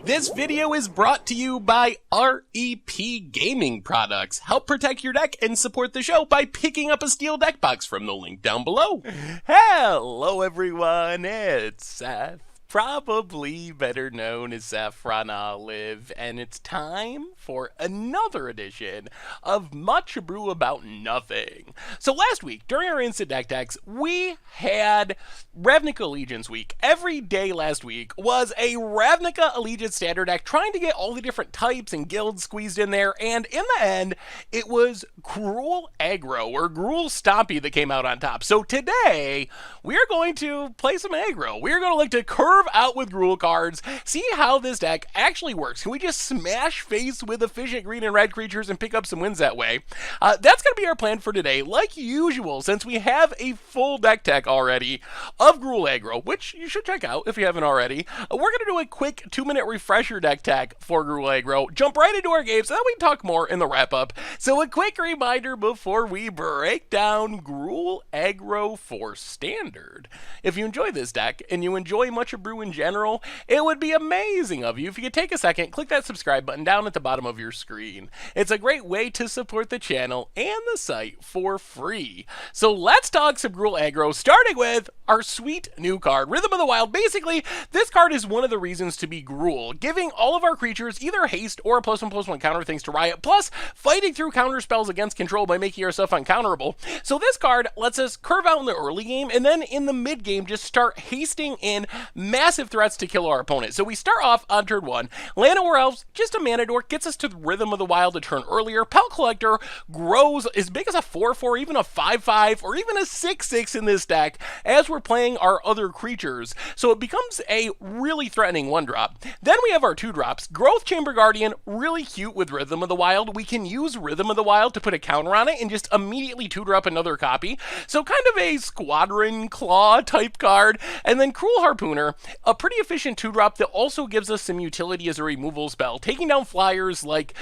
This video is brought to you by REP Gaming Products. Help protect your deck and support the show by picking up a steel deck box from the link down below. Hello everyone, it's Seth, probably better known as Saffron Olive, and it's time for another edition of Much Brew About Nothing. So last week, during our Instant Deck Decks, we had Ravnica Allegiance week. Every day last week was a Ravnica Allegiance standard deck trying to get all the different types and guilds squeezed in there, and in the end, it was Gruul Aggro, or Gruul Stompy, that came out on top. So today, we are going to play some Aggro. We are going to look to curve out with Gruul cards, see how this deck actually works. Can we just smash face with efficient green and red creatures and pick up some wins that way? That's going to be our plan for today. Like usual, since we have a full deck tech already of Gruul Aggro, which you should check out if you haven't already, we're going to do a quick 2-minute refresher deck tech for Gruul Aggro, jump right into our games, and then we can talk more in the wrap-up. So a quick reminder before we break down Gruul Aggro for Standard. If you enjoy this deck, and you enjoy Much Brew in general, it would be amazing of you if you could take a second, click that subscribe button down at the bottom of your screen. It's a great way to support the channel and the site for free. So let's talk some Gruul Aggro, starting with our sweet new card, Rhythm of the Wild. Basically, this card is one of the reasons to be Gruul, giving all of our creatures either haste or a +1/+1 counter thanks to Riot, plus fighting through counter spells against control by making our stuff uncounterable. So this card lets us curve out in the early game, and then in the mid game just start hasting in massive threats to kill our opponent. So we start off on turn 1. Llanowar Elves, just a mana dork, gets us to Rhythm of the Wild a turn earlier. Pelt Collector grows as big as a 4/4, even a 5/5, or even a 6/6 in this deck as we're playing our other creatures. So it becomes a really threatening 1-drop. Then we have our 2-drops. Growth Chamber Guardian, really cute with Rhythm of the Wild. We can use Rhythm of the Wild to put a counter on it and just immediately 2-drop another copy. So kind of a Squadron Claw type card. And then Cruel Harpooner, a pretty efficient 2-drop that also gives us some utility as a removal spell, taking down flyers like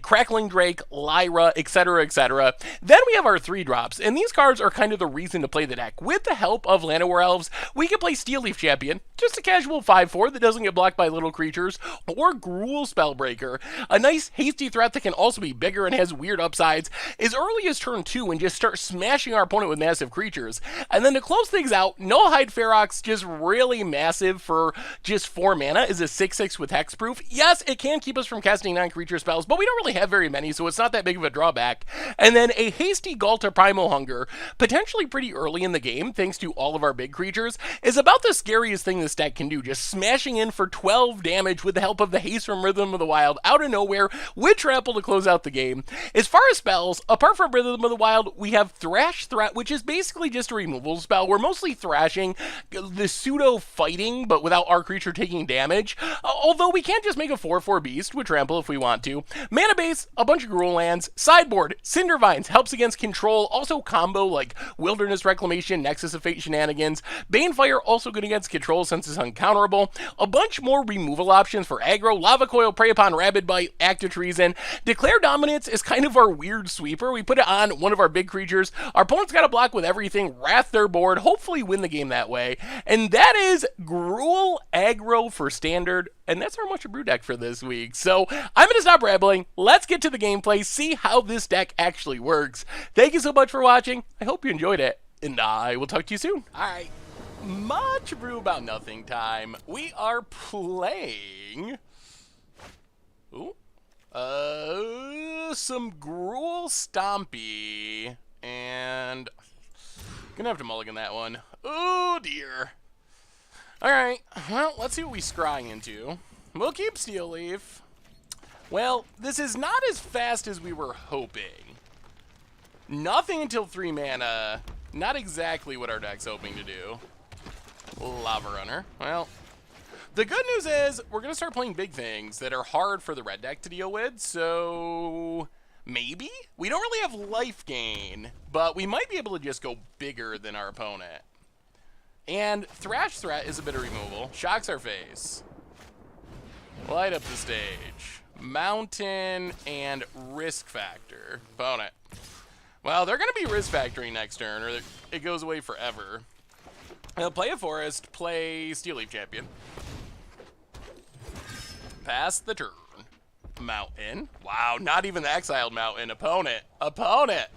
Crackling Drake, Lyra, etc., etc. Then we have our 3-drops, and these cards are kind of the reason to play the deck. With the help of Llanowar Elves, we can play Steel Leaf Champion, just a casual 5/4 that doesn't get blocked by little creatures, or Gruul Spellbreaker, a nice hasty threat that can also be bigger and has weird upsides, as early as turn 2 and just start smashing our opponent with massive creatures. And then to close things out, Nullhide Ferox, just really massive for just 4 mana, is a 6/6 with hexproof. Yes, it can keep us from casting 9 creature spells, but we don't really have very many, so it's not that big of a drawback. And then a hasty Galta Primal Hunger, potentially pretty early in the game, thanks to all of our big creatures, is about the scariest thing this deck can do, just smashing in for 12 damage with the help of the haste from Rhythm of the Wild out of nowhere with trample to close out the game. As far as spells, apart from Rhythm of the Wild, we have Thrash Threat, which is basically just a removal spell. We're mostly thrashing, the pseudo fighting, but without our creature taking damage. Although we can just make a 4/4 beast with trample if we want to. Mana base, a bunch of Gruul lands. Sideboard, Cindervines, helps against control, also combo like Wilderness Reclamation, Nexus of Fate shenanigans. Banefire, also good against control since it's uncounterable. A bunch more removal options for aggro. Lava Coil, Prey Upon Rabid Bite, Act of Treason. Declare Dominance is kind of our weird sweeper. We put it on one of our big creatures. Our opponent's got to block with everything, wrath their board, hopefully win the game that way. And that is Gruul Aggro for Standard, and that's our Much Brew deck for this week. So I'm going to stop rambling. Let's get to the gameplay, see how this deck actually works. Thank you so much for watching. I hope you enjoyed it, and I will talk to you soon. All right, Much Brew About Nothing time. We are playing some Gruul Stompy, and gonna have to mulligan that one. Oh dear. Alright, well, let's see what we scry into. We'll keep Steel Leaf. Well, this is not as fast as we were hoping. Nothing until 3 mana. Not exactly what our deck's hoping to do. Lava Runner. Well, the good news is we're going to start playing big things that are hard for the red deck to deal with, so maybe? We don't really have life gain, but we might be able to just go bigger than our opponent. And Thrash Threat is a bit of removal. Shocks our face. Light up the stage. Mountain and Risk Factor. Opponent. Well, they're going to be Risk Factoring next turn, or it goes away forever. Play a Forest, play Steel Leaf Champion. Pass the turn. Mountain. Wow, not even the exiled mountain. Opponent.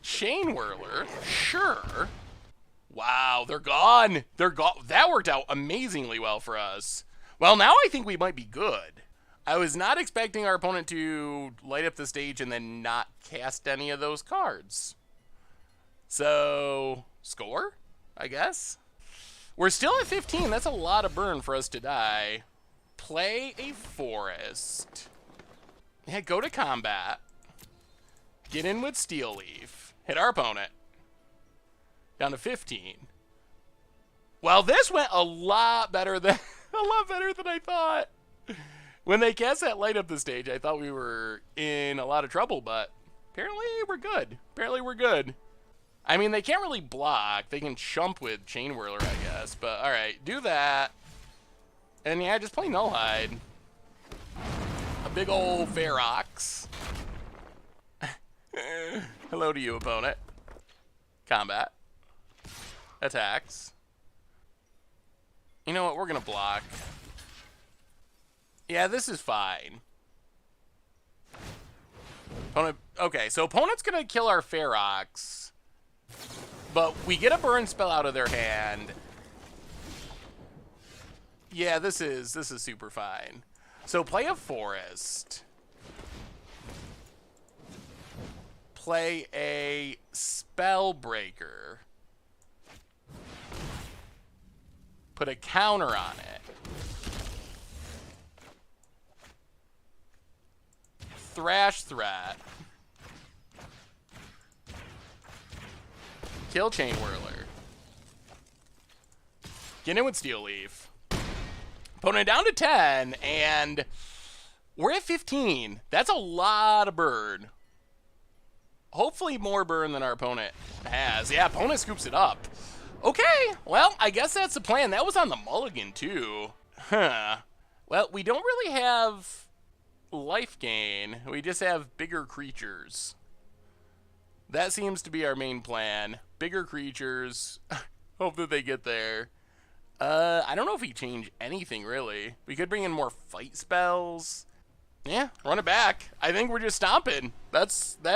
Chain Whirler. Sure. Wow, they're gone. That worked out amazingly well for us. Well, now I think we might be good. I was not expecting our opponent to light up the stage and then not cast any of those cards. So, score, I guess? We're still at 15. That's a lot of burn for us to die. Play a forest. Yeah, go to combat. Get in with Steel Leaf. Hit our opponent. Down to 15. Well, this went a lot better than I thought. When they cast that light up the stage, I thought we were in a lot of trouble, but apparently we're good. I mean, they can't really block. They can chump with Chain Whirler, I guess. But, alright, do that. And, yeah, just play Nullhide. A big old Ferox. Hello to you, opponent. Combat. Attacks. You know what? We're going to block. Yeah, this is fine. Opponent, okay, so opponent's going to kill our Ferox. But we get a burn spell out of their hand. Yeah, this is super fine. So play a forest. Play a Spellbreaker. Put a counter on it. Thrash Threat. Kill Chain Whirler. Get in with Steel Leaf. Opponent down to 10, and we're at 15. That's a lot of burn. Hopefully more burn than our opponent has. Yeah, opponent scoops it up. Okay, well, I guess that's the plan. That was on the mulligan, too. Huh. Well, we don't really have life gain. We just have bigger creatures. That seems to be our main plan. Bigger creatures. Hope that they get there. I don't know if we change anything, really. We could bring in more fight spells. Yeah, run it back. I think we're just stomping. That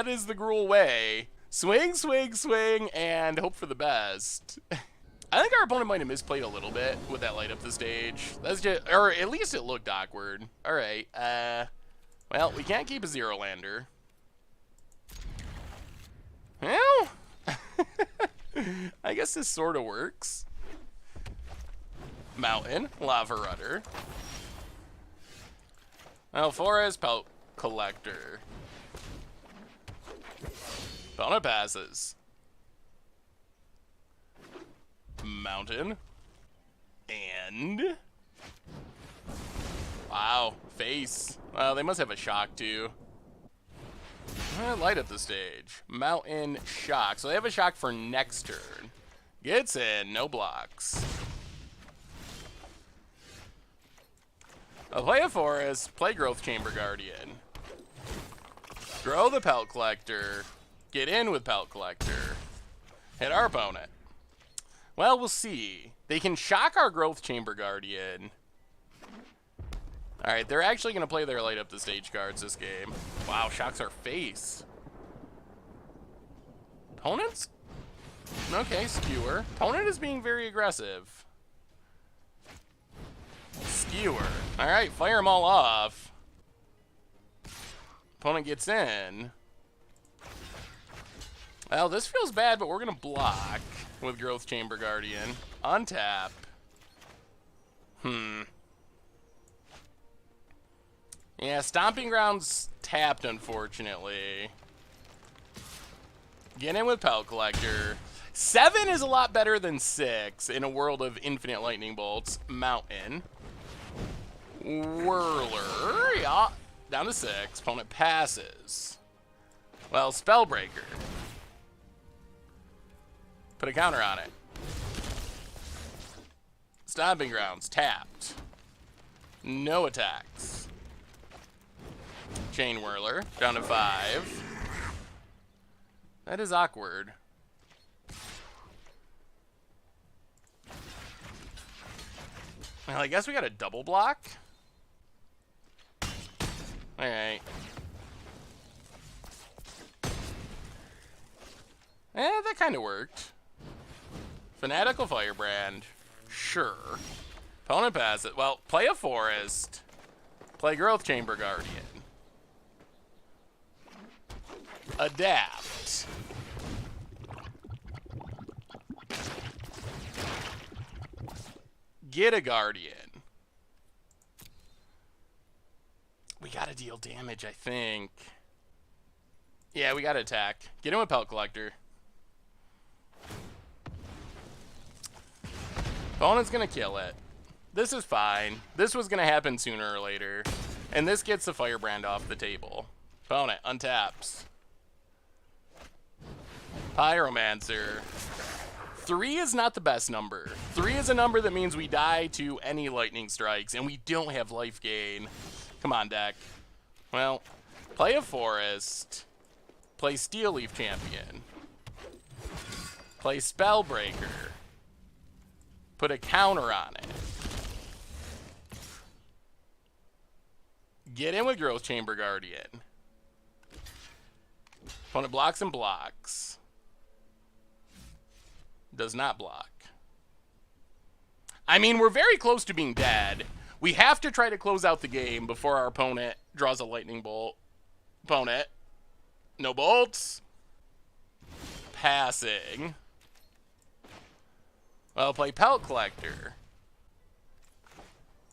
is the Gruul way. Swing, swing, swing, and hope for the best. I think our opponent might have misplayed a little bit with that light up the stage. That's just, or at least it looked awkward. All right. Well, we can't keep a zero lander. Well, I guess this sort of works. Mountain, Lava Rudder. Well, Forest, Pelt Collector. Opponent passes. Mountain. And... wow, face. Well, they must have a shock, too. Light up the stage. Mountain, shock. So they have a shock for next turn. Gets in, no blocks. I'll play a forest, play Growth Chamber Guardian. Grow the Pelt Collector. Get in with Pelt Collector. Hit our opponent. Well, we'll see. They can shock our Growth Chamber Guardian. Alright, they're actually going to play their light up the stage cards this game. Wow, shocks our face. Opponents? Okay, Skewer. Opponent is being very aggressive. Skewer. Alright, fire them all off. Opponent gets in. Well, this feels bad, but we're going to block with Growth Chamber Guardian. Untap. Yeah, Stomping Grounds tapped, unfortunately. Get in with Pelt Collector. 7 is a lot better than 6 in a world of infinite lightning bolts. Mountain. Whirler. Yeah. Down to 6. Opponent passes. Well, Spellbreaker. Put a counter on it. Stomping Grounds. Tapped. No attacks. Chain Whirler. Down to 5. That is awkward. Well, I guess we got a double block. Alright. That kind of worked. Fanatical Firebrand. Sure. Opponent passes. Well, play a Forest. Play Growth Chamber Guardian. Adapt. Get a Guardian. We gotta deal damage, I think. Yeah, we gotta attack. Get him a Pelt Collector. Opponent's gonna kill it. This is fine. This was gonna happen sooner or later. And this gets the Firebrand off the table. Opponent untaps. Pyromancer. 3 is not the best number. 3 is a number that means we die to any lightning strikes, and we don't have life gain. Come on, deck. Well, play a Forest. Play Steel Leaf Champion. Play Spellbreaker. Put a counter on it. Get in with Growth Chamber Guardian. Opponent blocks and blocks. Does not block. I mean, we're very close to being dead. We have to try to close out the game before our opponent draws a lightning bolt. Opponent. No bolts. Passing. Well, play Pelt Collector.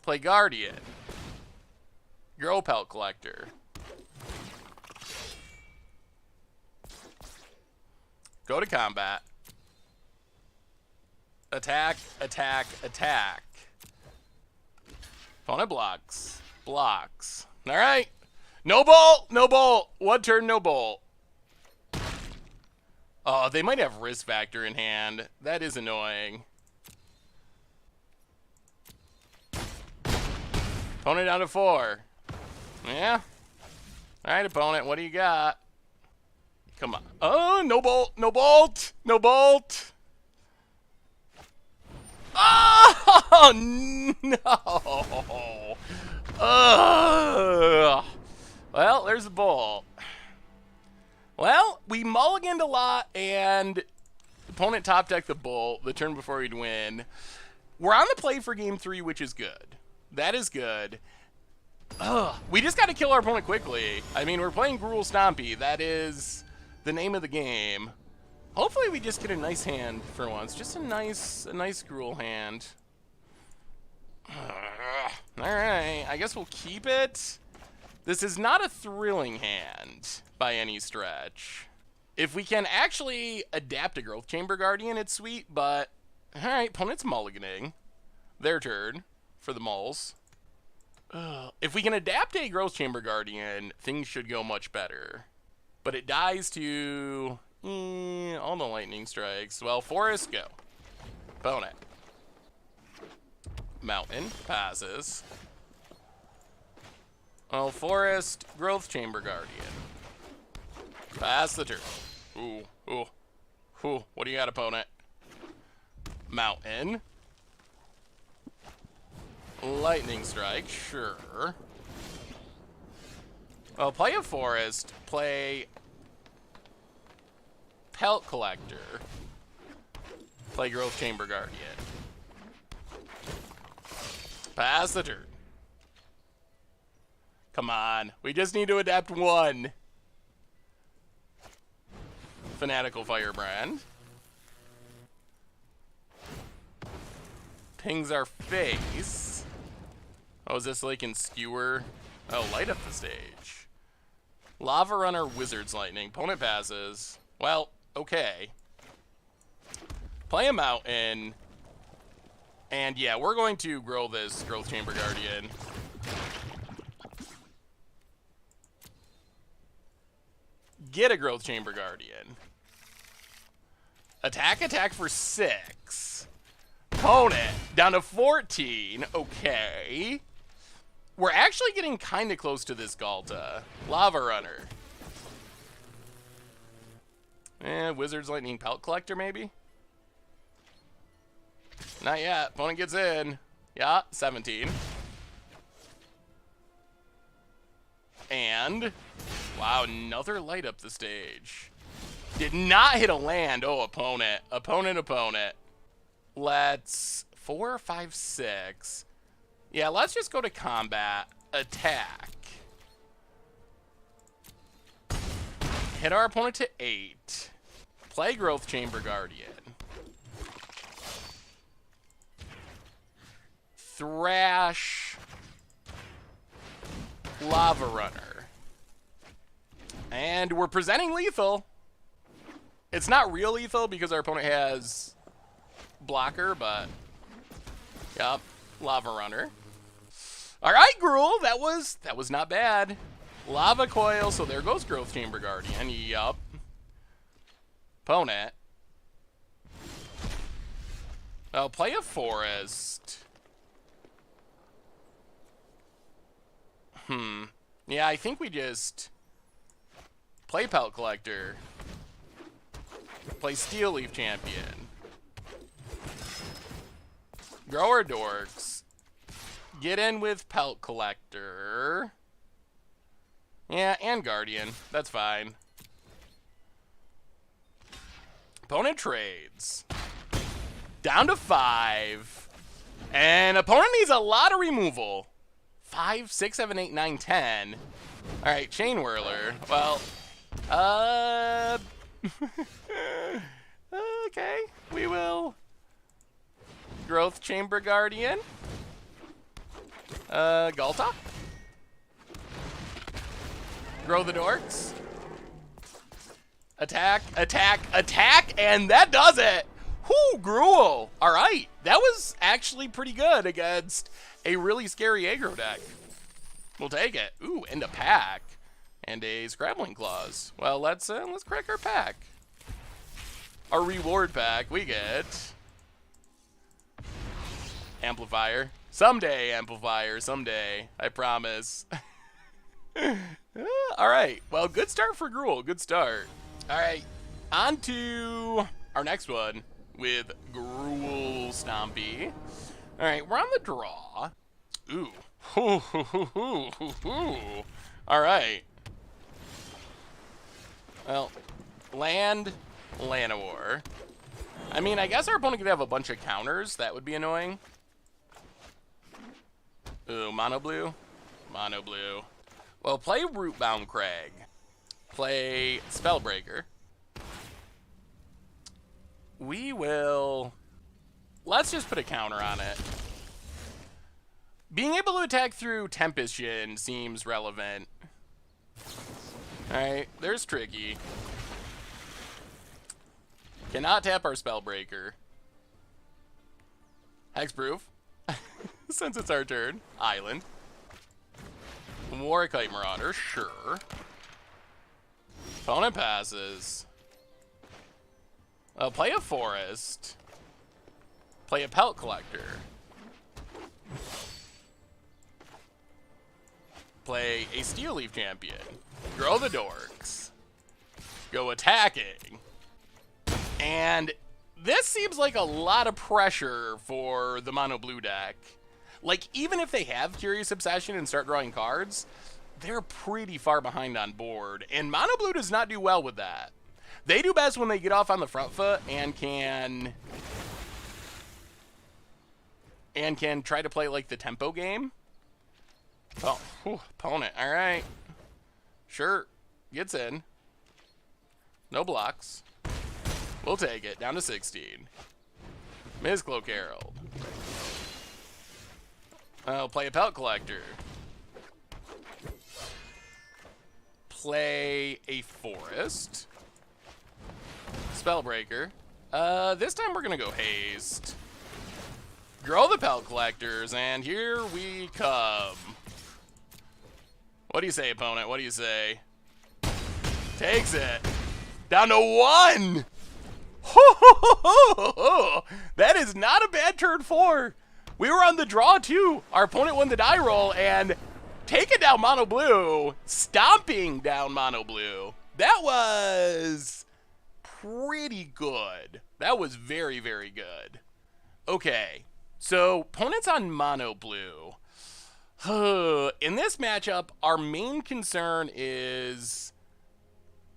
Play Guardian. Grow Pelt Collector. Go to combat. Attack, attack, attack. Opponent blocks. Blocks. Alright. No bolt! No bolt! One turn, no bolt. Oh, they might have Risk Factor in hand. That is annoying. Opponent down to 4. Yeah. Alright, opponent, what do you got? Come on. Oh, no bolt! No bolt! No bolt! Oh, no! Well, there's the bolt. Well, we mulliganed a lot, and opponent top decked the bolt the turn before he'd win. We're on the play for game 3, which is good. That is good. We just got to kill our opponent quickly. I mean, we're playing Gruul Stompy. That is the name of the game. Hopefully we just get a nice hand for once. Just a nice Gruul hand. Alright, I guess we'll keep it. This is not a thrilling hand by any stretch. If we can actually adapt a Growth Chamber Guardian, it's sweet, but alright, opponent's mulliganing. Their turn for the mulls. If we can adapt a Growth Chamber Guardian, things should go much better. But it dies to all the lightning strikes. Well, Forest, go. Opponent. Mountain, passes. Well, Forest, Growth Chamber Guardian. Pass the turn. Ooh. What do you got, opponent? Mountain. Lightning strike, sure. Well, play a Forest, play Pelt Collector, play Growth Chamber Guardian. Pass the turn. Come on, we just need to adapt 1. Fanatical Firebrand. Pings our face. Oh, is this like in Skewer? Oh, light up the stage. Lava Runner, Wizard's Lightning. Opponent passes. Well, okay. Play a Mountain. And yeah, we're going to grow this Growth Chamber Guardian. Get a Growth Chamber Guardian. Attack for 6. Opponent down to 14. Okay. We're actually getting kind of close to this Galta. Lava Runner. Wizard's Lightning Pelt Collector, maybe? Not yet. Opponent gets in. Yeah, 17. And, wow, another light up the stage. Did not hit a land. Oh, opponent. Opponent. Let's 4, 5, 6. Yeah, let's just go to combat. Attack. Hit our opponent to 8. Play Growth Chamber Guardian. Thrash. Lava Runner. And we're presenting lethal. It's not real lethal because our opponent has blocker, but yep, Lava Runner. All right, Gruul, that was not bad. Lava Coil, so there goes Growth Chamber Guardian. Yup. Opponent. I'll play a forest. Yeah, I think we just play Pelt Collector. Play Steel Leaf Champion. Grower Dorks. Get in with Pelt Collector. Yeah, and Guardian. That's fine. Opponent trades. Down to 5. And opponent needs a lot of removal. 5, 6, 7, 8, 9, 10. Alright, Chain Whirler. Well, okay, we will Growth Chamber Guardian. Galta. Grow the Dorks. Attack, and that does it! Whoo, Gruul! Alright, that was actually pretty good against a really scary aggro deck. We'll take it. Ooh, and a pack. And a Scrabbling Claws. Well, let's crack our pack. Our reward pack, we get Amplifier. Someday, Amplifier, someday. I promise. Alright, well, good start for Gruul, good start. Alright, on to our next one with Gruul Stompy. Alright, we're on the draw. Ooh. Alright. Well, land, Llanowar. I mean, I guess our opponent could have a bunch of counters. That would be annoying. Ooh, mono blue. Well, play Rootbound Crag. Play Spellbreaker. We will... Let's just put a counter on it. Being able to attack through Tempestion seems relevant. Alright, there's Tricky. Cannot tap our Spellbreaker. Hexproof. Since it's our turn. Island. Warkite Marauder, sure. Opponent passes. Play a forest. Play a Pelt Collector. Play a Steel Leaf Champion. Grow the Dorks. Go attacking. And this seems like a lot of pressure for the mono blue deck. Like, even if they have Curious Obsession and start drawing cards, they're pretty far behind on board. And mono blue does not do well with that. They do best when they get off on the front foot and can try to play like the tempo game. Oh, whew, opponent. All right. Sure. Gets in. No blocks. We'll take it. Down to 16. Ms. Cloak Herald. I'll play a Pelt Collector. Play a Forest. Spellbreaker. This time we're going to go Haste. Grow the Pelt Collectors, and here we come. What do you say, opponent? What do you say? Takes it. Down to 1! That is not a bad turn 4. We were on the draw, too. Our opponent won the die roll, and taking down mono blue, stomping down mono blue. That was pretty good. That was very, very good. Okay, so opponents on mono blue. In this matchup, our main concern is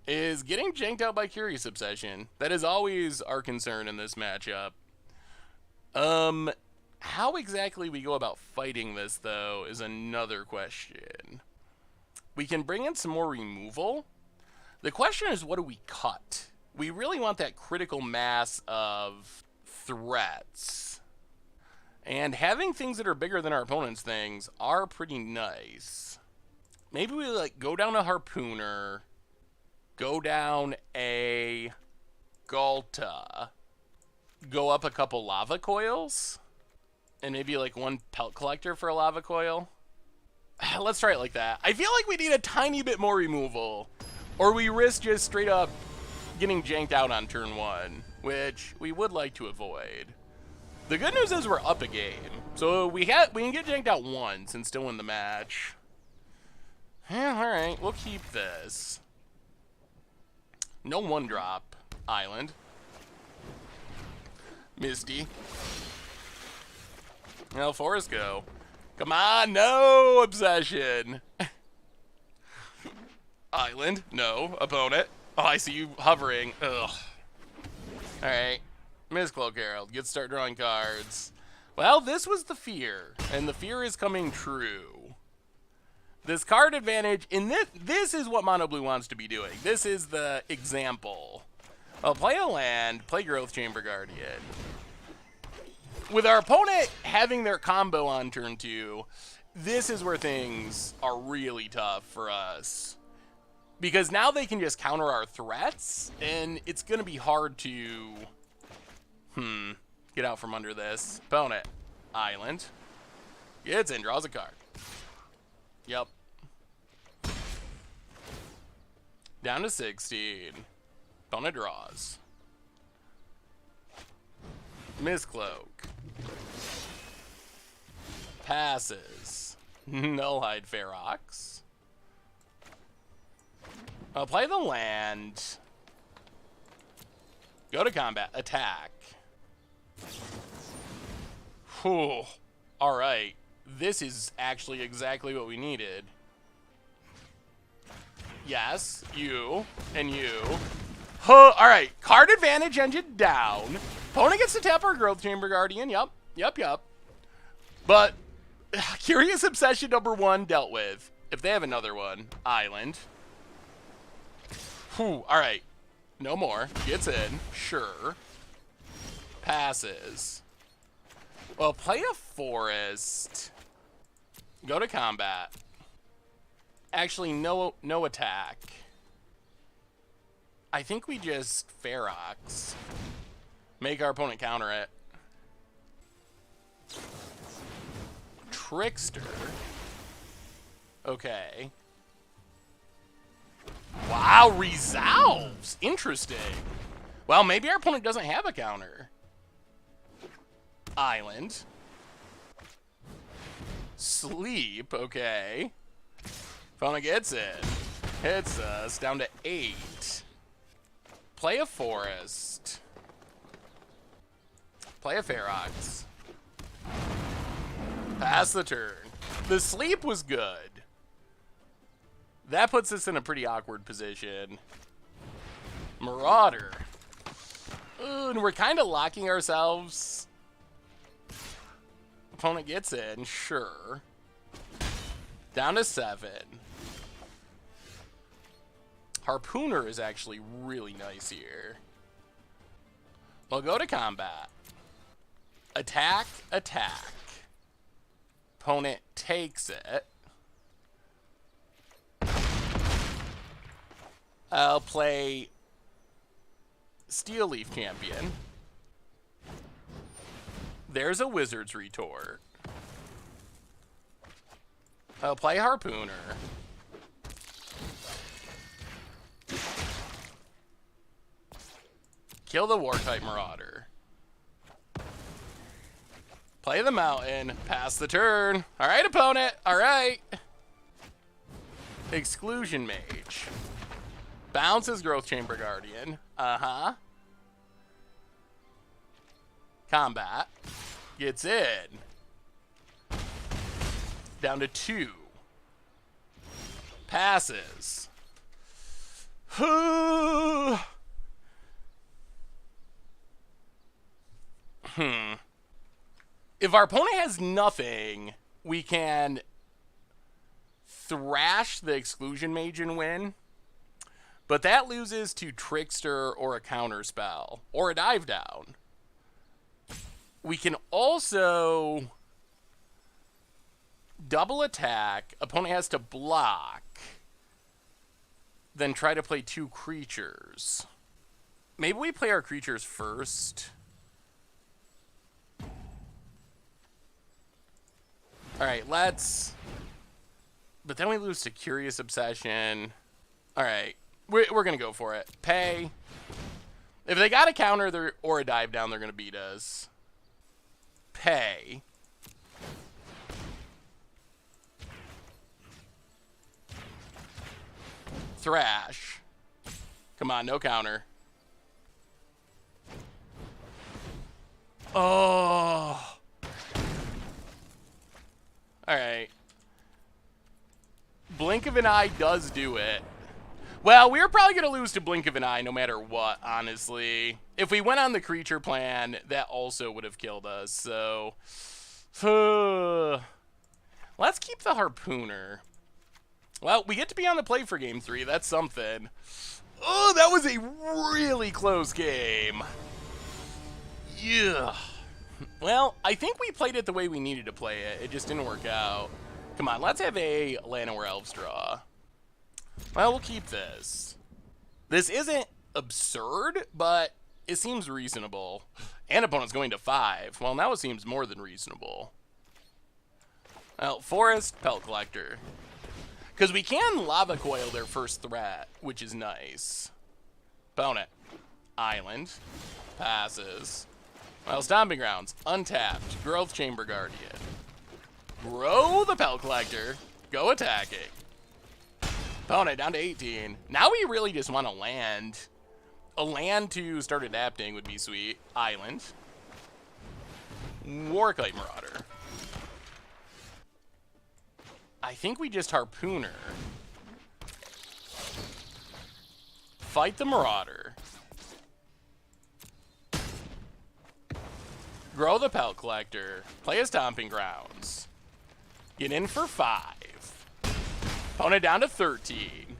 getting janked out by Curious Obsession. That is always our concern in this matchup. How exactly we go about fighting this, though, is another question. We can bring in some more removal. The question is, what do we cut? We really want that critical mass of threats. And having things that are bigger than our opponent's things are pretty nice. Maybe we, like, go down a Harpooner, go down a Galta, go up a couple Lava Coils, and maybe, like, one Pelt Collector for a Lava Coil. Let's try it like that. I feel like we need a tiny bit more removal, or we risk just straight up getting janked out on turn 1, which we would like to avoid. The good news is we're up a game, so we can get janked out once and still win the match. Yeah, alright, we'll keep this. No 1-drop. Island. Misty. Now Forest go. Come on, no Obsession. Island, no. Opponent. Oh, I see you hovering. Ugh. Alright. Miss Cloak Herald. Get to start drawing cards. Well, this was the fear, and the fear is coming true. This card advantage, in this is what Mono Blue wants to be doing. This is the example. I'll play a land, play Growth Chamber Guardian. With our opponent having their combo on turn 2, this is where things are really tough for us. Because now they can just counter our threats, and it's going to be hard to get out from under this. Opponent. Island. Gets in, draws a card. Yep. Down to 16. Opponent draws. Mistcloak. Passes. Nullhide Ferox. I'll play the land. Go to combat. Attack. Whew. Alright. This is actually exactly what we needed. Yes. You. And you. Huh. Alright. Card advantage engine down. Opponent gets to tap our Growth Chamber Guardian. Yup. But Curious Obsession number 1 dealt with. If they have another one. Island. Whew. Alright. No more. Gets in. Sure. Passes. Well, play a Forest. Go to combat. Actually, no attack. I think we just Ferox. Make our opponent counter it. Trickster. Okay. Wow, resolves. Interesting. Well, maybe our opponent doesn't have a counter. Island. Sleep. Okay. Opponent gets it. Hits us down to 8. Play a Forest. Play a Ferox. Pass the turn. The sleep was good. That puts us in a pretty awkward position. Marauder. Ooh, and we're kind of locking ourselves. Opponent gets in, sure. Down to 7. Harpooner is actually really nice here. We'll go to combat. Attack, attack. Opponent takes it. I'll play Steel Leaf Champion. There's a Wizard's Retort. I'll play Harpooner. Kill the War-type Marauder. Play the Mountain. Pass the turn. All right, opponent. All right. Exclusion Mage. Bounces Growth Chamber Guardian. Uh-huh. Combat. Gets in. down to 2. Passes. If our opponent has nothing, we can thrash the Exclusion Mage and win. But that loses to Trickster or a counter spell or a dive down. We can also double attack. Opponent has to block. Then try to play 2 creatures. Maybe we play our creatures first. Alright, let's... But then we lose to Curious Obsession. Alright, we're going to go for it. Pay. If they got a counter or a dive down, they're going to beat us. Pay. Thrash. Come on, no counter. Oh. Alright. Blink of an Eye does do it. Well, we were probably going to lose to Blink of an Eye no matter what, honestly. If we went on the creature plan, that also would have killed us, so... Let's keep the Harpooner. Well, we get to be on the play for Game 3. That's something. Oh, that was a really close game. Yeah. Well, I think we played it the way we needed to play it. It just didn't work out. Come on, let's have a Llanowar Elves draw. Well, we'll keep this. This isn't absurd, but it seems reasonable. And opponent's going to 5. Well, now it seems more than reasonable. Well, Forest, Pelt Collector. Because we can Lava Coil their first threat, which is nice. Opponent. Island. Passes. Well, Stomping Grounds. Untapped. Growth Chamber Guardian. Grow the Pelt Collector. Go attacking. Opponent down to 18. Now we really just want to land. A land to start adapting would be sweet. Island. Warclate Marauder. I think we just Harpooner. Fight the Marauder. Grow the Pelt Collector. Play a Stomping Grounds. Get in for 5. Opponent down to 13.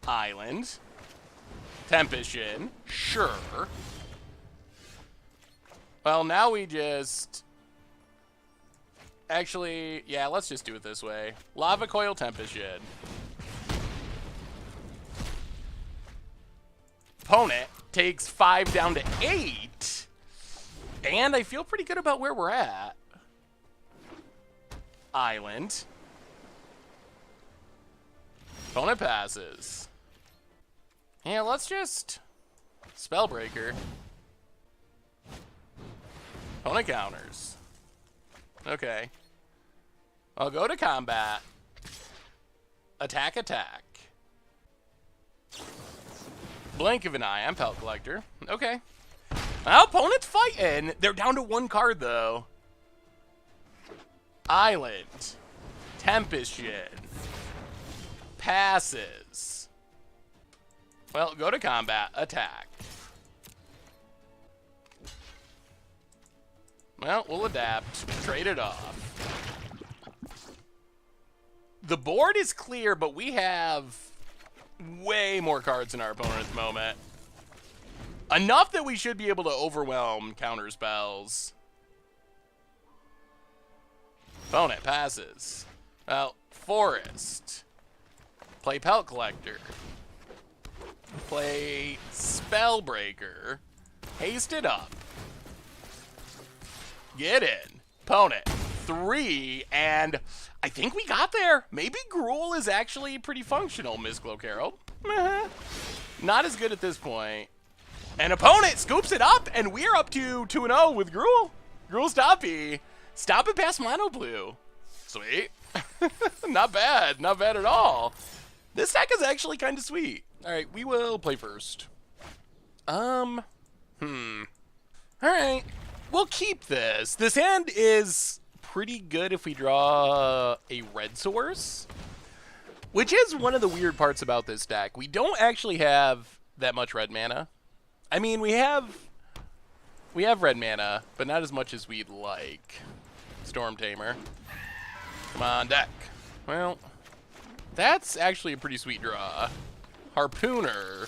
Island. Tempest-Shin. Sure. Well, now we just... Actually, yeah, let's just do it this way. Lava Coil, Tempest-Shin. Opponent takes 5 down to 8. And I feel pretty good about where we're at. Island. Opponent passes. Yeah, let's just... Spellbreaker. Opponent counters. Okay. I'll go to combat. Attack, attack. Blink of an Eye. I'm Pelt Collector. Okay. Well, opponent's fighting. They're down to 1 card, though. Island. Tempest-Shin. Passes. Well, go to combat. Attack. Well, we'll adapt. Trade it off. The board is clear, but we have way more cards than our opponent at the moment. Enough that we should be able to overwhelm counter spells. Opponent passes. Well, Forest. Play Pelt Collector. Play Spellbreaker. Haste it up. Get in. Opponent. 3, and I think we got there. Maybe Gruul is actually pretty functional, Miss Glow-Carol. Not as good at this point. And opponent scoops it up, and we're up to 2-0 with Gruul. Gruul Stompy. Stop it past Mono Blue. Sweet. Not bad. Not bad at all. This deck is actually kind of sweet. All right, we will play first. All right. We'll keep this. This hand is pretty good if we draw a red source, which is one of the weird parts about this deck. We don't actually have that much red mana. I mean, we have red mana, but not as much as we'd like. Storm Tamer. Come on, deck. Well, that's actually a pretty sweet draw. Harpooner.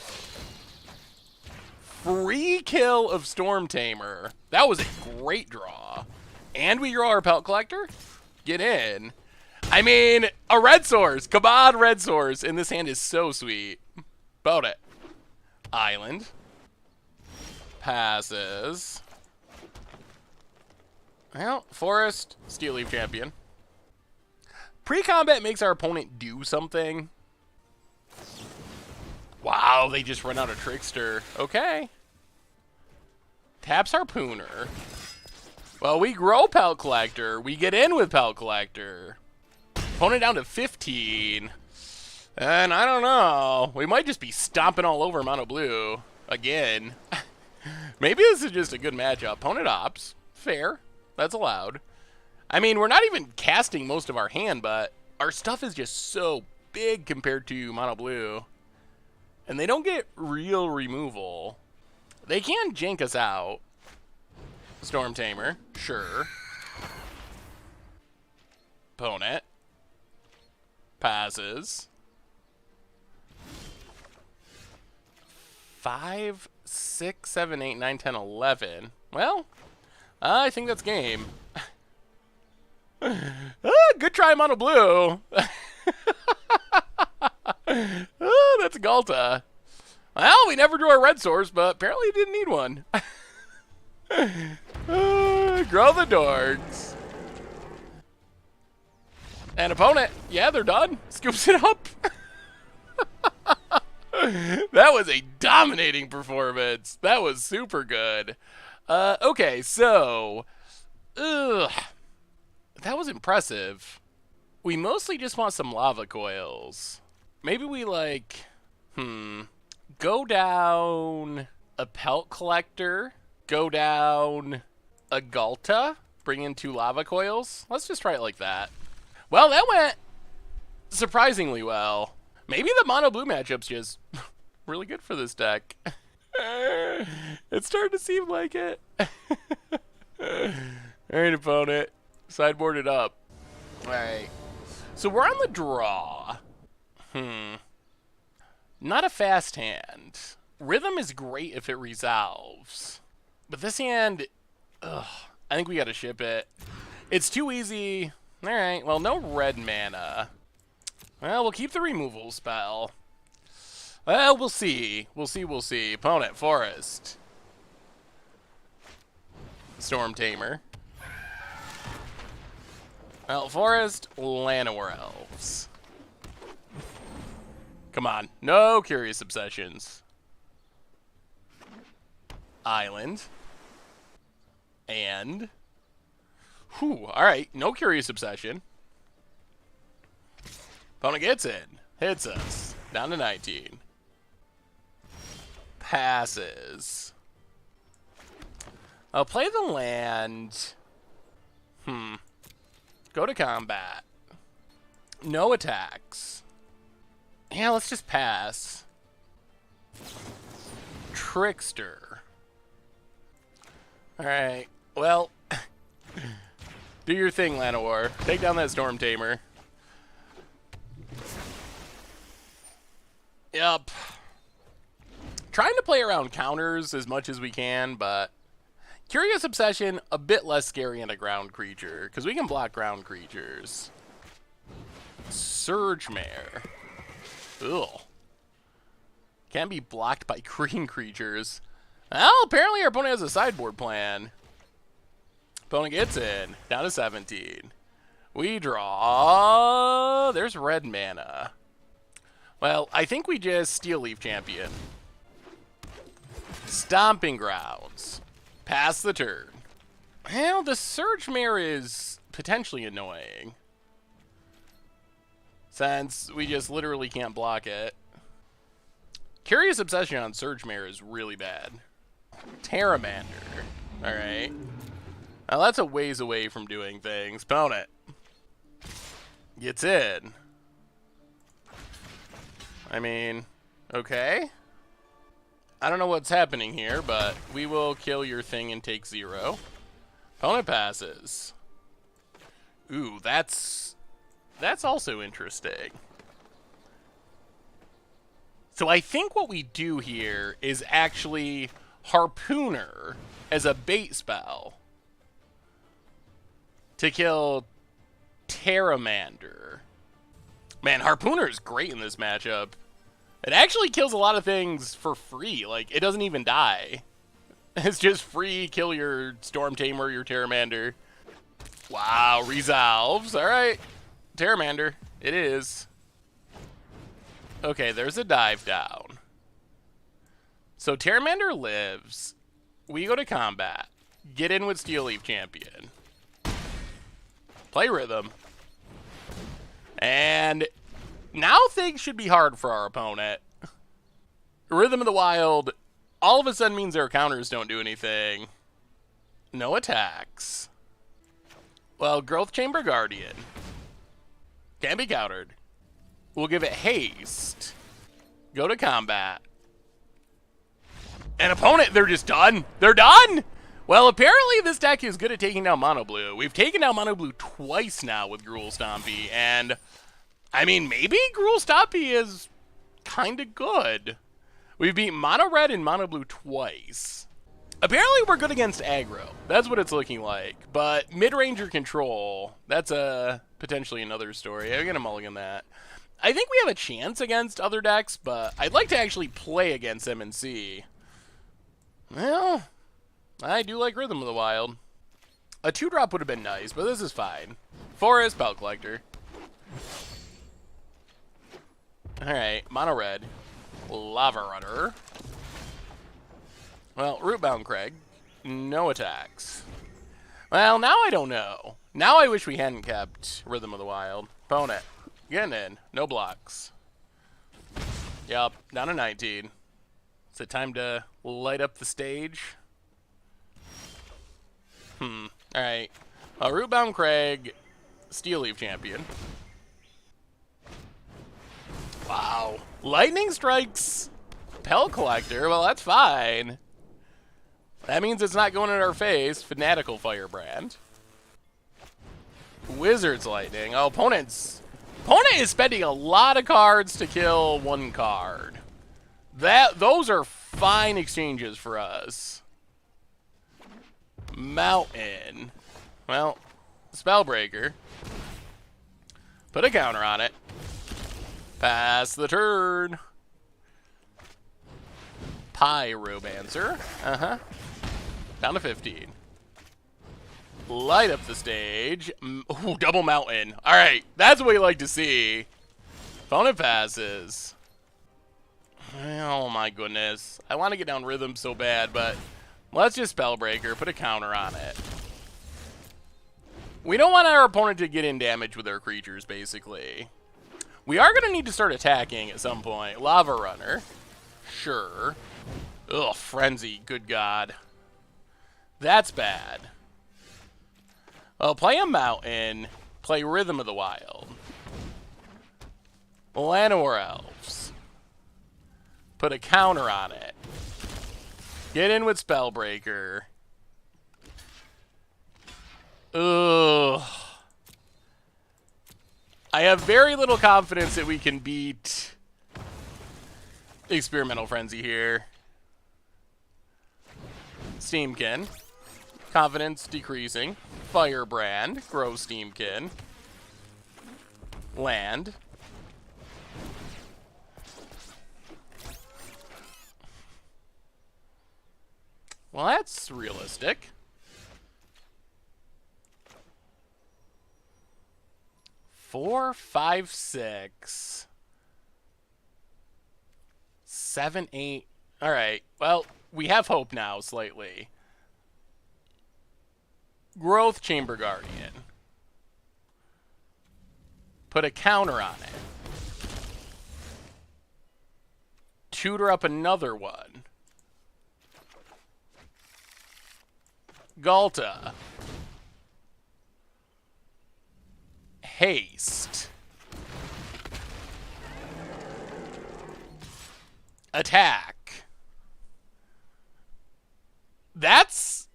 Free kill of Storm Tamer. That was a great draw. And we draw our Pelt Collector? Get in. I mean, a red source. Come on, red source. And this hand is so sweet. Boat it. Island. Passes. Well, Forest. Steel Leaf Champion. Pre-combat makes our opponent do something. Wow, they just run out of Trickster. Okay. Taps Harpooner. Well, we grow Pelt Collector. We get in with Pelt Collector. Opponent down to 15. And I don't know. We might just be stomping all over Mono Blue again. Maybe this is just a good matchup. Opponent opts. Fair. That's allowed. I mean, we're not even casting most of our hand, but our stuff is just so big compared to Mono Blue. And they don't get real removal. They can jank us out. Storm Tamer. Sure. Opponent. Passes. 5, 6, 7, 8, 9, 10, 11. Well, I think that's game. Good try, Mono Blue. Oh, that's a Galta. Well, we never drew a red source, but apparently didn't need one. Grow the Dorks. And opponent, yeah, they're done. Scoops it up. That was a dominating performance. That was super good. Okay, so... that was impressive. We mostly just want some lava coils. Maybe we like... Go down a Pelt Collector. Go down a Galta. Bring in 2 lava coils. Let's just try it like that. Well, that went surprisingly well. Maybe the Mono Blue matchup's just really good for this deck. It's starting to seem like it. Alright, opponent. Sideboard it up. Alright. So we're on the draw. Not a fast hand. Rhythm is great if it resolves. But this hand, I think we gotta ship it. It's too easy. Alright, well, no red mana. Well, we'll keep the removal spell. Well, we'll see. We'll see. Opponent, Forest. Storm Tamer. Well, Forest, Llanowar Elves. Come on. No Curious Obsessions. Island. And... alright. No Curious Obsession. Opponent gets in. Hits us. Down to 19. Passes. I'll play the land. Go to combat. No attacks. Yeah, let's just pass. Trickster. Alright. Well, do your thing, Llanowar. Take down that Storm Tamer. Yep. Trying to play around counters as much as we can, but Curious Obsession, a bit less scary in a ground creature, because we can block ground creatures. Surge Mare. Ugh. Can't be blocked by green creatures. Well, apparently our opponent has a sideboard plan. Opponent gets in. Down to 17. We draw... There's red mana. Well, I think we just Steel Leaf Champion. Stomping Grounds. Pass the turn. Well, the Surge Mare is potentially annoying, since we just literally can't block it. Curious Obsession on Surge Mare is really bad. Terramander. Alright. Now that's a ways away from doing things. Opponent gets in. I mean, okay. I don't know what's happening here, but we will kill your thing and take 0. Opponent passes. Ooh, that's also interesting. So I think what we do here is actually Harpooner as a bait spell to kill Terramander. Man, Harpooner is great in this matchup. It actually kills a lot of things for free. Like, it doesn't even die. It's just free, kill your Storm Tamer, your Terramander. Wow, resolves. All right, Terramander, it is. Okay, there's a dive down. So Terramander lives. We go to combat. Get in with Steel Leaf Champion. Play Rhythm. And now things should be hard for our opponent. Rhythm of the Wild all of a sudden means their counters don't do anything. No attacks. Well, Growth Chamber Guardian can be countered. We'll give it haste. Go to combat. An opponent, they're just done. They're done! Well, apparently this deck is good at taking down Mono Blue. We've taken down Mono Blue twice now with Gruul Stompy, and I mean, maybe Gruul Stompy is kind of good. We've beat Mono Red and Mono Blue twice. Apparently we're good against Aggro. That's what it's looking like. But mid-ranger control, that's potentially another story. I'm going to mulligan that. I think we have a chance against other decks, but I'd like to actually play against them and see. Well, I do like Rhythm of the Wild. A 2-drop would have been nice, but this is fine. Forest, Belt Collector. Alright, Mono Red. Lava Runner. Well, Rootbound Craig. No attacks. Well, now I don't know. Now I wish we hadn't kept Rhythm of the Wild. Opponent. Getting in. No blocks. Yup, down to 19. Is it time to light up the stage? Alright. Rootbound Craig. Steel Leaf Champion. Wow. Lightning Strikes Pelt Collector. Well, that's fine. That means it's not going in our face. Fanatical Firebrand. Wizard's Lightning. Oh, opponent is spending a lot of cards to kill one card. Those are fine exchanges for us. Mountain. Well, Spellbreaker. Put a counter on it. Pass the turn. Pyromancer. Down to 15. Light up the stage. Ooh, double mountain. Alright, that's what we like to see. Opponent passes. Oh my goodness. I want to get down Rhythm so bad, but let's just Spellbreaker. Put a counter on it. We don't want our opponent to get in damage with their creatures, basically. We are going to need to start attacking at some point. Lava Runner. Sure. Ugh, Frenzy. Good God. That's bad. Well, play a Mountain. Play Rhythm of the Wild. Llanowar Elves. Put a counter on it. Get in with Spellbreaker. Ugh. I have very little confidence that we can beat Experimental Frenzy here. Steamkin. Confidence decreasing. Firebrand. Grow Steamkin. Land. Well, that's realistic. 4, 5, 6, 7, 8. All right. Well, we have hope now, slightly. Growth Chamber Guardian. Put a counter on it. Tutor up another one. Galta. haste. Attack. That's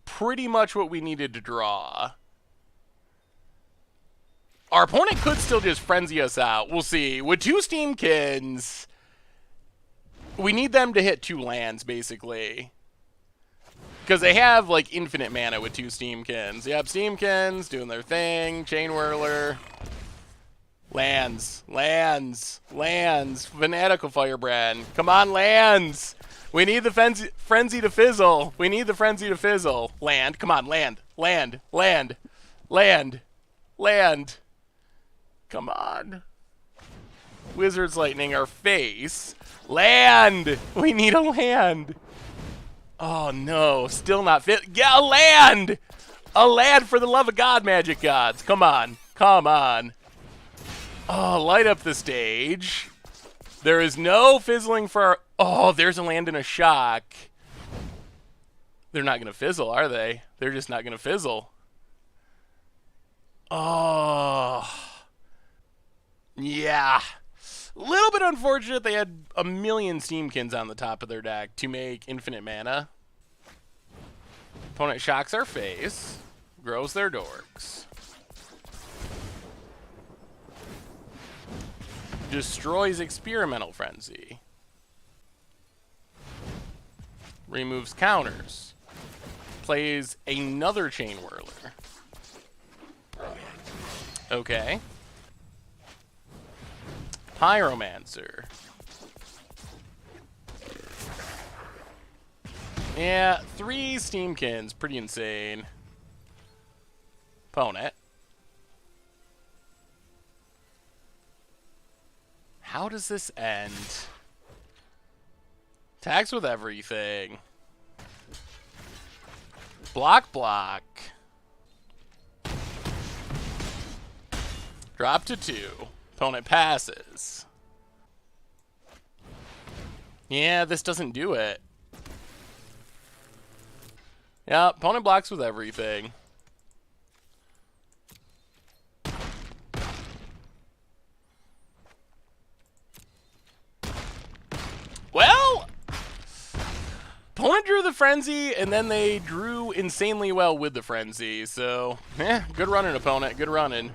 pretty much what we needed to draw. Our opponent could still just frenzy us out. We'll see. With 2 Steamkins, we need them to hit 2 lands, basically. Because they have, like, infinite mana with 2 Steamkins. Yep, Steamkins doing their thing. Chain Whirler. Lands. Lands. Lands. Fanatical Firebrand. Come on, lands! We need the frenzy to fizzle. We need the frenzy to fizzle. Land. Come on, land. Land. Land. Land. Land. Come on. Wizard's Lightning our face. Land! We need a land. Oh no, still not fit. Yeah, a land! A land for the love of God, Magic Gods. Come on. Come on. Oh, light up the stage. There is no fizzling for our... Oh, there's a land and a shock. They're not going to fizzle, are they? They're just not going to fizzle. Oh... Yeah. A little bit unfortunate they had a million Steamkins on the top of their deck to make infinite mana. Opponent shocks our face. Grows their dorks. Destroys Experimental Frenzy. Removes counters. Plays another Chain Whirler. Okay. Pyromancer. Yeah, 3 Steamkins. Pretty insane. Opponent. How does this end? Attacks with everything. Block, block. Drop to 2. Opponent passes. Yeah, this doesn't do it. Yeah, opponent blocks with everything. Well, opponent drew the frenzy, and then they drew insanely well with the frenzy. So, good running, opponent. Good running.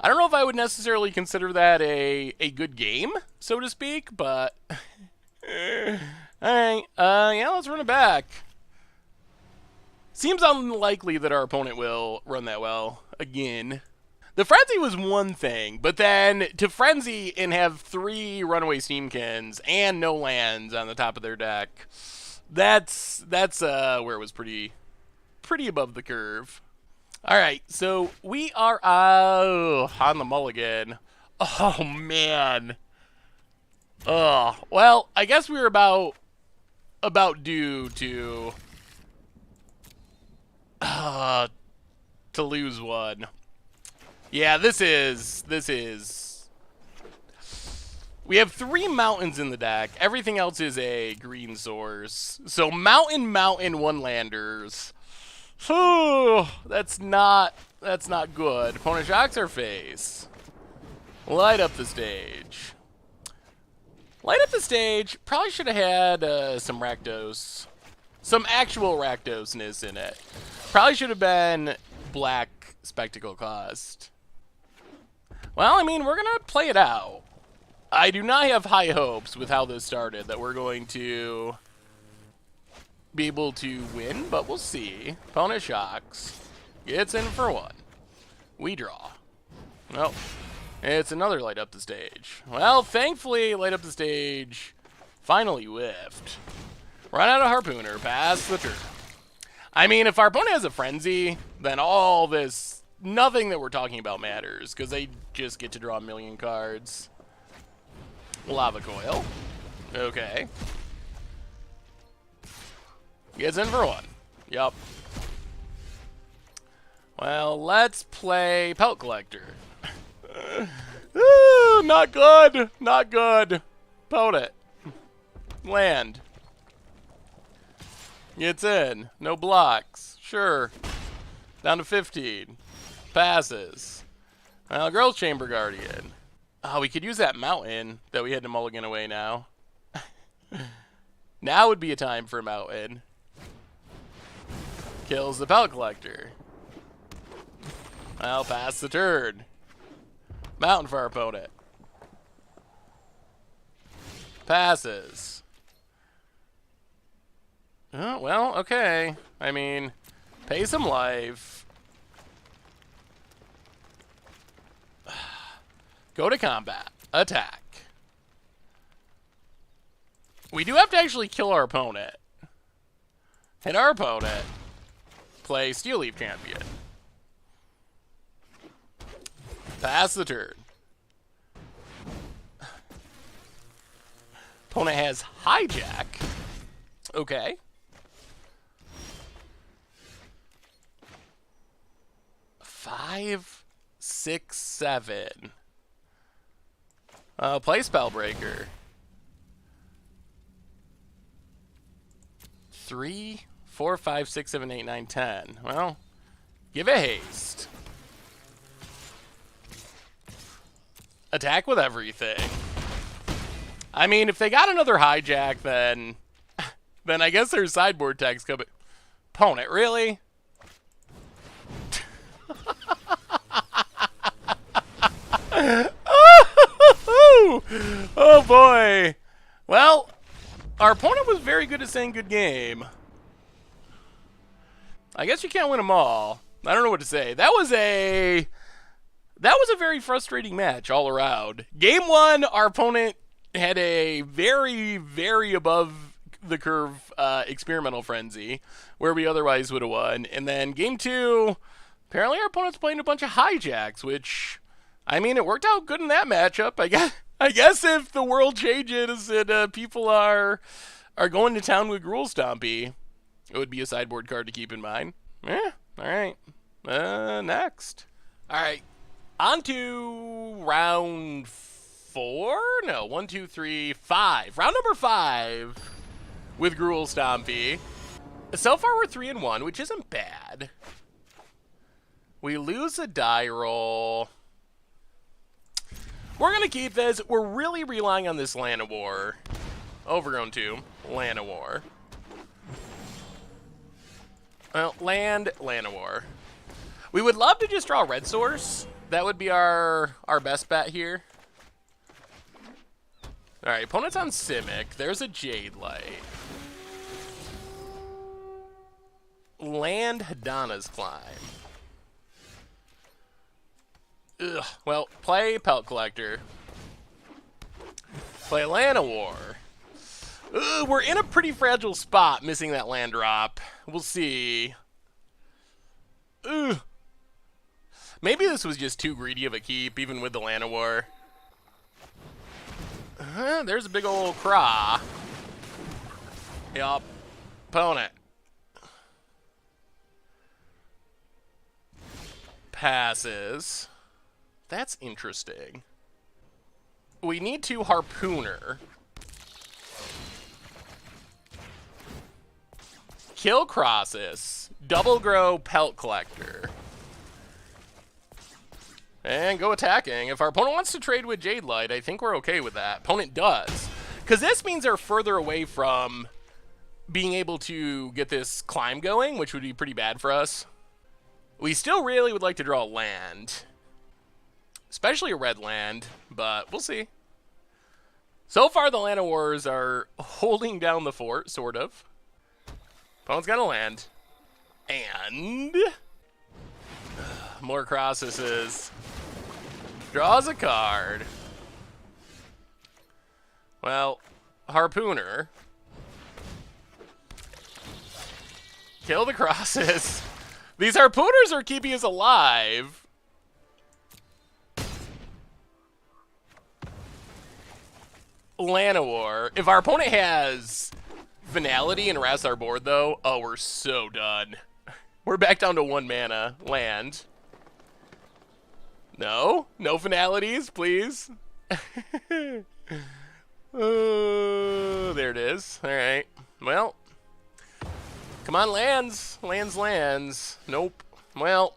I don't know if I would necessarily consider that a good game, so to speak, but... Alright, yeah, let's run it back. Seems unlikely that our opponent will run that well again. The frenzy was one thing, but then to frenzy and have 3 runaway Steamkins and no lands on the top of their deck, that's where it was pretty above the curve. Alright, so we are on the mulligan. Oh, man. Oh, well, I guess we were about due to lose one. Yeah, this is... We have 3 mountains in the deck. Everything else is a green source. So mountain, 1 landers. Whew, that's not good. Opponent shocks our face. Light up the stage. Light up the stage. Probably should have had some Rakdos. Some actual Rakdosness in it. Probably should have been black Spectacle cost. Well, I mean, we're going to play it out. I do not have high hopes with how this started that we're going to be able to win, but we'll see. Opponent shocks. Gets in for 1. We draw. Nope. It's another light up the stage. Well, thankfully, light up the stage finally whiffed. Run out of Harpooner. Pass the turn. I mean, if our opponent has a frenzy, then all this, nothing that we're talking about matters, because they just get to draw a million cards. Lava Coil. Okay. Gets in for 1. Yup. Well, let's play Pelt Collector. Not good. Not good. Opponent. Land. Gets in. No blocks. Sure. Down to 15. Passes. Well, Girl's Chamber Guardian. Oh, we could use that mountain that we had to mulligan away now. Now would be a time for a mountain. Kills the Pellet Collector. Well, pass the turn. Mountain for our opponent. Passes. Oh, well, okay. I mean, pay some life. Go to combat. Attack. We do have to actually kill our opponent. Hit our opponent. Play Steel Leaf Champion. Pass the turn. Opponent has Hijack. Okay. Five, 6, 7. Play Spellbreaker. 3, 4, 5, 6, 7, 8, 9, 10. Well, give it haste. Attack with everything. I mean, if they got another hijack, then I guess there's sideboard text coming. Opponent, really? Oh boy. Well, our opponent was very good at saying good game. I guess you can't win them all. I don't know what to say. That was a very frustrating match all around. Game 1, our opponent had a very, very above the curve experimental frenzy where we otherwise would have won. And then game 2, apparently our opponent's playing a bunch of hijacks, which, I mean, it worked out good in that matchup. I guess if the world changes and people are going to town with Gruul Stompy, it would be a sideboard card to keep in mind. Yeah, all right. Next. All right. On to round 4? No, 1, 2, 3, 5. Round number 5 with Gruul Stompy. So far we're 3-1, which isn't bad. We lose a die roll. We're going to keep this. We're really relying on this Llanowar. Overgrown Tomb. Llanowar. Well, land, Llanowar. We would love to just draw Red Source. That would be our best bet here. All right, opponent's on Simic. There's a Jade Light. Land Hadana's Climb. Ugh. Well, play Pellet Collector. Play Llanowar. We're in a pretty fragile spot missing that land drop. We'll see. Ugh. Maybe this was just too greedy of a keep, even with the Llanowar. There's a big old craw. Yup. Opponent. Passes. That's interesting. We need to Harpooner. Kill Crossus. Double grow Pelt Collector. And go attacking. If our opponent wants to trade with Jade Light, I think we're okay with that. Opponent does. Because this means they're further away from being able to get this climb going, which would be pretty bad for us. We still really would like to draw land. Especially a red land, but we'll see. So far, the Llanowars are holding down the fort, sort of. Opponent's got a land. And more Crossuses. Draws a card. Well, Harpooner. Kill the Crossus. These Harpooners are keeping us alive. Llanowar. If our opponent has Finality and harass our board, though, oh, we're so done. We're back down to 1 mana. Land. No? No Finalities, please? Oh, there it is. All right. Well. Come on, lands. Lands. Nope. Well.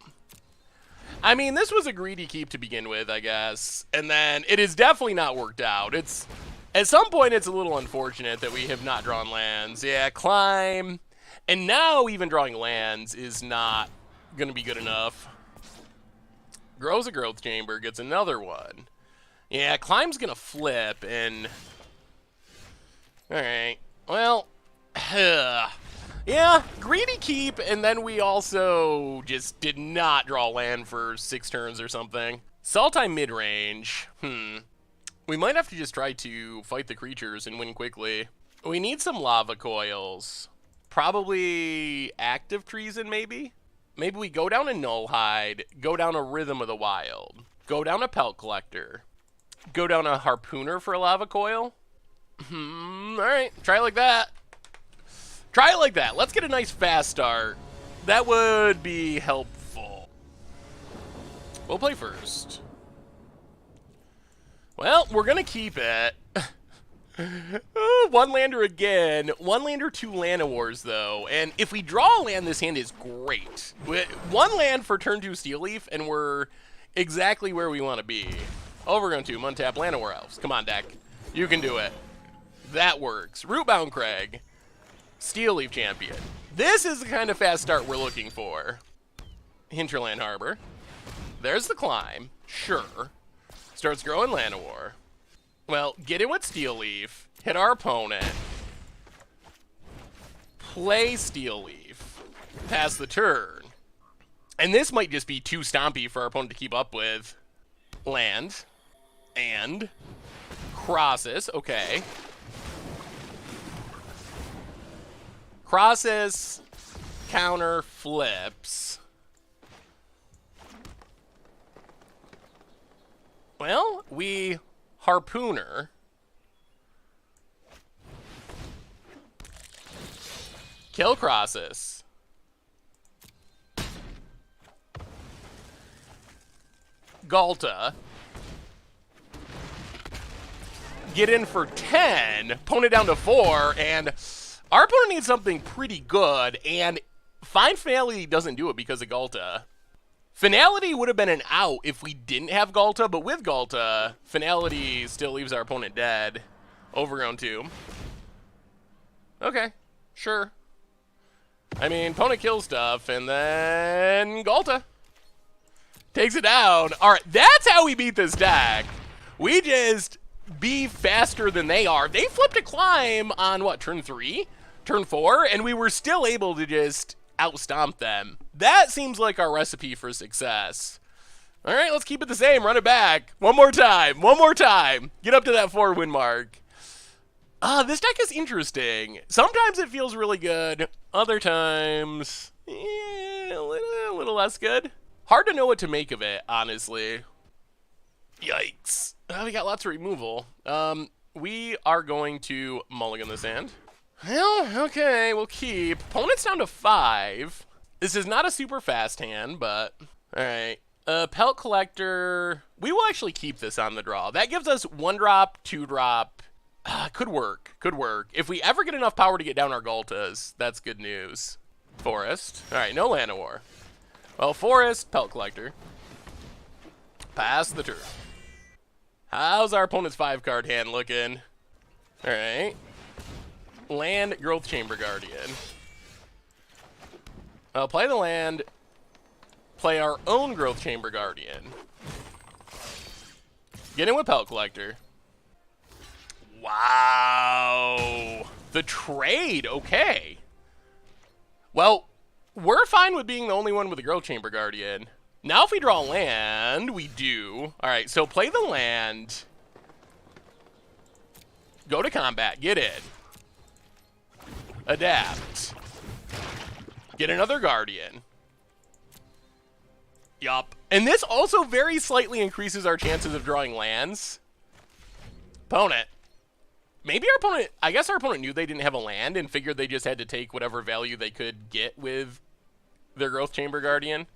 I mean, this was a greedy keep to begin with, I guess. And then it is definitely not worked out. It's at some point, it's a little unfortunate that we have not drawn lands. Yeah, climb. And now even drawing lands is not going to be good enough. Grows a growth chamber, gets another one. Yeah, climb's going to flip, and... Alright, well... Yeah, greedy keep, and then we also just did not draw land for 6 turns or something. Sultai mid-range. We might have to just try to fight the creatures and win quickly. We need some lava coils. Probably active treason, maybe? Maybe we go down a Nullhide, go down a Rhythm of the Wild, go down a Pelt Collector, go down a Harpooner for a lava coil. Alright, try it like that. Try it like that. Let's get a nice fast start. That would be helpful. We'll play first. Well, we're going to keep it. One lander again. One lander, 2 Llanowars, though. And if we draw a land, this hand is great. One land for turn 2 Steel Leaf, and we're exactly where we want to be. Oh, we're going to untap Llanowar Elves. Come on, deck. You can do it. That works. Rootbound Crag. Steel Leaf Champion. This is the kind of fast start we're looking for. Hinterland Harbor. There's the climb. Sure. Starts growing Llanowar. Well, get in with Steel Leaf. Hit our opponent. Play Steel Leaf. Pass the turn. And this might just be too stompy for our opponent to keep up with. Land. And. Crosses. Okay. Crosses. Counter. Flips. Well, we Harpooner. Kill Crosses. Galta. Get in for 10. Opponent down to 4. And our opponent needs something pretty good. And Find Finality doesn't do it because of Galta. Finality would have been an out if we didn't have Galta, but with Galta, Finality still leaves our opponent dead. Overgrown Tomb. Okay, sure. I mean, opponent kills stuff, and then Galta takes it down. All right, that's how we beat this deck. We just be faster than they are. They flipped a climb on, what, turn 3? Turn 4? And we were still able to just outstomp them. That seems like our recipe for success. All right, let's keep it the same. Run it back. One more time. One more time. Get up to that 4-win mark. This deck is interesting. Sometimes it feels really good. Other times, a little less good. Hard to know what to make of it, honestly. Yikes. We got lots of removal. We are going to mulligan this hand. Well, okay, we'll keep. Opponent's down to 5. This is not a super fast hand, but... Alright. Pelt Collector. We will actually keep this on the draw. That gives us 1-drop, 2-drop. Could work. Could work. If we ever get enough power to get down our Galtas, that's good news. Forest. Alright, no Llanowar. Well, Forest, Pelt Collector. Pass the turn. How's our opponent's 5-card hand looking? Alright. Land, Growth Chamber Guardian. I'll play the land, play our own Growth Chamber Guardian. Get in with Pelt Collector. Wow. The trade, okay. Well, we're fine with being the only one with a Growth Chamber Guardian. Now if we draw land, we do. All right, so play the land. Go to combat, get in. Adapt. Get another Guardian. Yup. And this also very slightly increases our chances of drawing lands. Opponent. Maybe our opponent, I guess our opponent knew they didn't have a land and figured they just had to take whatever value they could get with their Growth Chamber Guardian.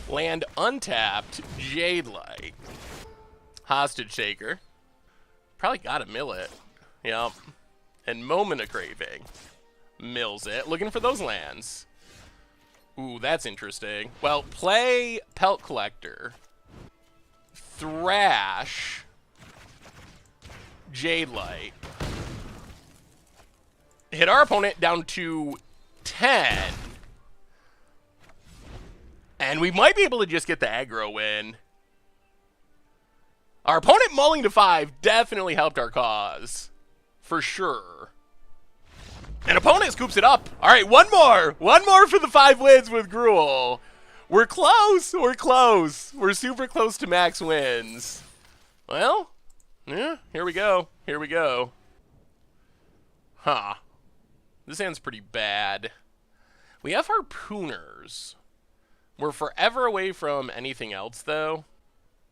Land untapped, Jade Light. Hostage Taker. Probably gotta mill it. Yup. And Moment of Craving. Mills it. Looking for those lands. Ooh, that's interesting. Well, play Pelt Collector. Thrash. Jade Light. Hit our opponent down to 10. And we might be able to just get the aggro win. Our opponent mulling to 5 definitely helped our cause. For sure. And opponent scoops it up. All right, one more. One more for the 5 wins with Gruul. We're close. We're close. We're super close to max wins. Well, yeah, here we go. Here we go. Huh. This hand's pretty bad. We have Harpooners. We're forever away from anything else, though.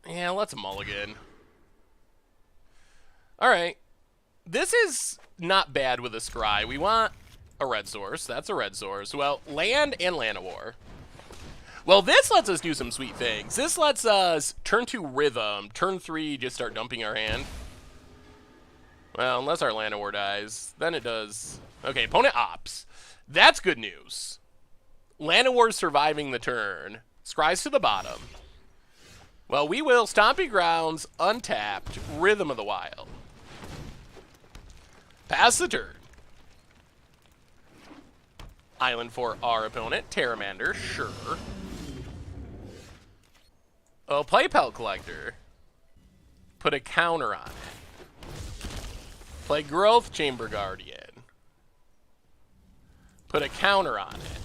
Yeah, let's mulligan. All right. This is not bad with a scry. We want a red source. That's a red source. Well, land and Llanowar. Well, this lets us do some sweet things. This lets us turn 2 Rhythm. Turn 3, just start dumping our hand. Well, unless our Llanowar dies. Then it does. Okay, opponent opts. That's good news. Llanowar surviving the turn. Scries to the bottom. Well, we will Stomping Grounds, untapped, Rhythm of the Wild. Pass the turn. Island for our opponent, Terramander, sure. Oh, play Pelt Collector. Put a counter on it. Play Growth Chamber Guardian. Put a counter on it.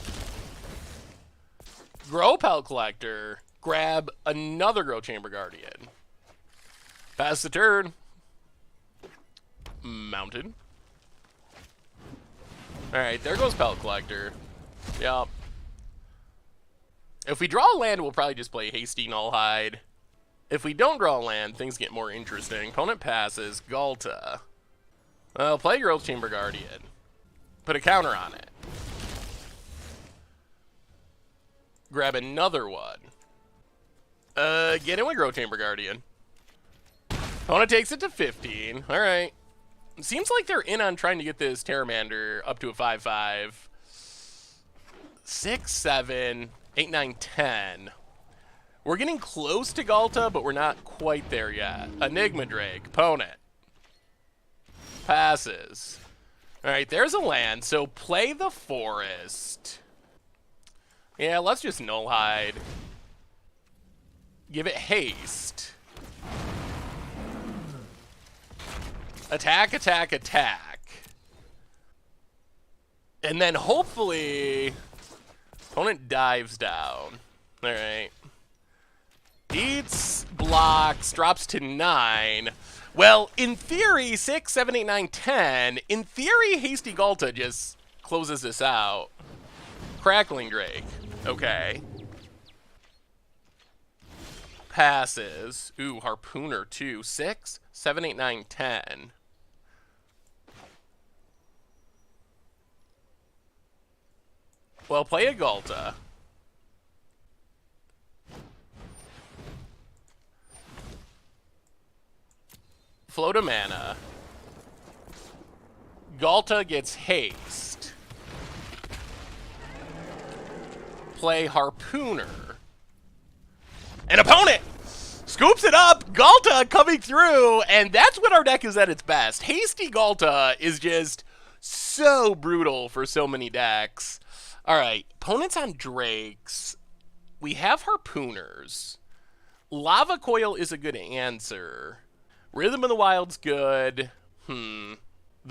Grow Pelt Collector. Grab another Grow Chamber Guardian. Pass the turn. Mounted. Alright, there goes Pelt Collector. Yup. If we draw a land, we'll probably just play Hasty Nullhide. If we don't draw a land, things get more interesting. Opponent passes. Galta. Well, play Growth Chamber Guardian. Put a counter on it. Grab another one. Get in with Growth Chamber Guardian. Opponent takes it to 15. Alright. Seems like they're in on trying to get this Terramander up to a 5/5. 6, 7, 8, 9, 10. We're getting close to Galta, but we're not quite there yet. Enigma Drake. Opponent. Passes. Alright, there's a land, so play the Forest. Yeah, let's just Nullhide. Give it haste. Attack, attack, attack. And then hopefully opponent dives down. Alright. Eats, blocks, drops to 9. Well, in theory, 6, 7, 8, 9, 10. In theory, Hasty Galta just closes this out. Crackling Drake. Okay. Passes. Ooh, Harpooner 2. 6, 7, 8, 9, 10. Well, play a Galta. Float a mana. Galta gets haste. Play Harpooner. An opponent scoops it up. Galta coming through, and that's when our deck is at its best. Hasty Galta is just so brutal for so many decks. All right, opponents on Drakes. We have Harpooners. Lava Coil is a good answer. Rhythm of the Wild's good. The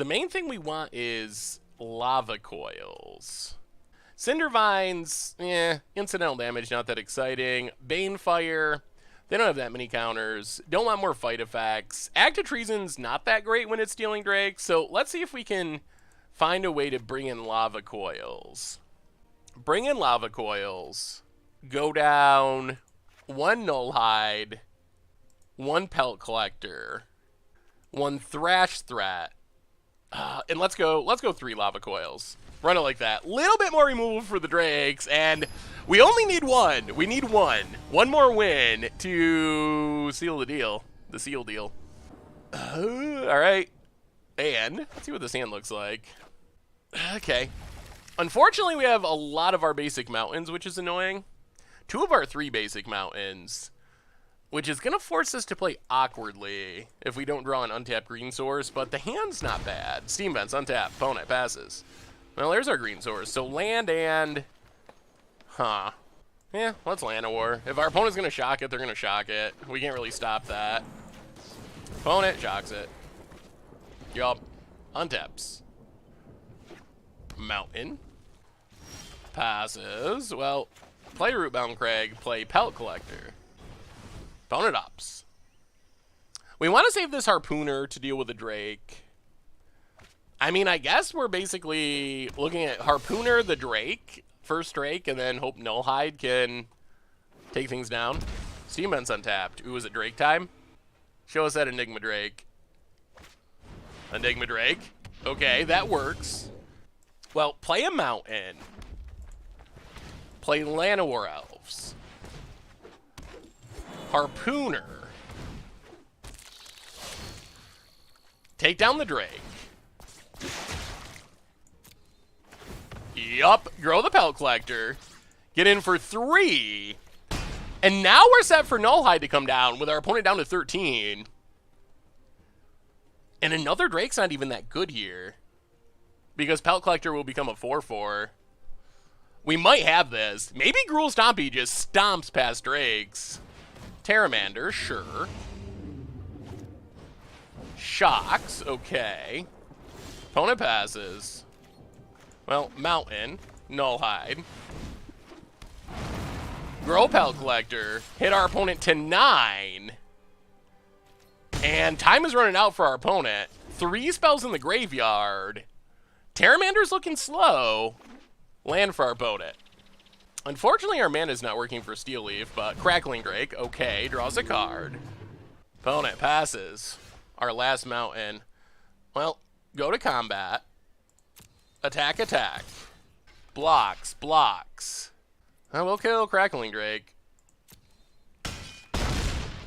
main thing we want is Lava Coils. Cinder Vines, incidental damage, not that exciting. Banefire, they don't have that many counters. Don't want more fight effects. Act of Treason's not that great when it's dealing Drake, so let's see if we can find a way to bring in Lava Coils. Bring in Lava Coils. Go down 1 Nullhide, 1 Pelt Collector, 1 Thrash Threat, and let's go 3 Lava Coils. Run it like that. Little bit more removal for the Drakes, and we only need 1. We need 1. 1 more win to seal the deal. The seal deal. All right. And let's see what this hand looks like. Okay. Unfortunately, we have a lot of our basic mountains, which is annoying. 2 of our 3 basic mountains, which is going to force us to play awkwardly if we don't draw an untapped green source, but the hand's not bad. Steam Vents, untap, opponent passes. Well, there's our green source. So land and... Huh. Yeah, let's land a war. If our opponent's going to shock it, they're going to shock it. We can't really stop that. Opponent shocks it. Yup. Untaps. Mountain. Passes. Well, play Rootbound Crag, play Pelt Collector. Opponent ups. We want to save this Harpooner to deal with the Drake. I mean, I guess we're basically looking at Harpooner, the Drake, first Drake, and then hope Nullhide can take things down. Steam Vents untapped. Ooh, is it Drake time? Show us that Enigma Drake. Enigma Drake. Okay, that works. Well, play a Mountain. Play Llanowar Elves. Harpooner. Take down the Drake. Yup, grow the Pelt Collector. Get in for 3. And now we're set for Nullhide to come down with our opponent down to 13. And another Drake's not even that good here, because Pelt Collector will become a 4/4. We might have this. Maybe Gruul Stompy just stomps past Drakes. Terramander, sure. Shocks, okay. Opponent passes. Well, Mountain, Nullhide. Grow Pelt Collector, hit our opponent to 9. And time is running out for our opponent. 3 spells in the graveyard. Terramander's looking slow. Land for our opponent. Unfortunately, our mana is not working for Steel Leaf, but Crackling Drake, okay, draws a card. Opponent passes. Our last mountain. Well, go to combat. Attack, attack. Blocks, blocks. I will kill Crackling Drake.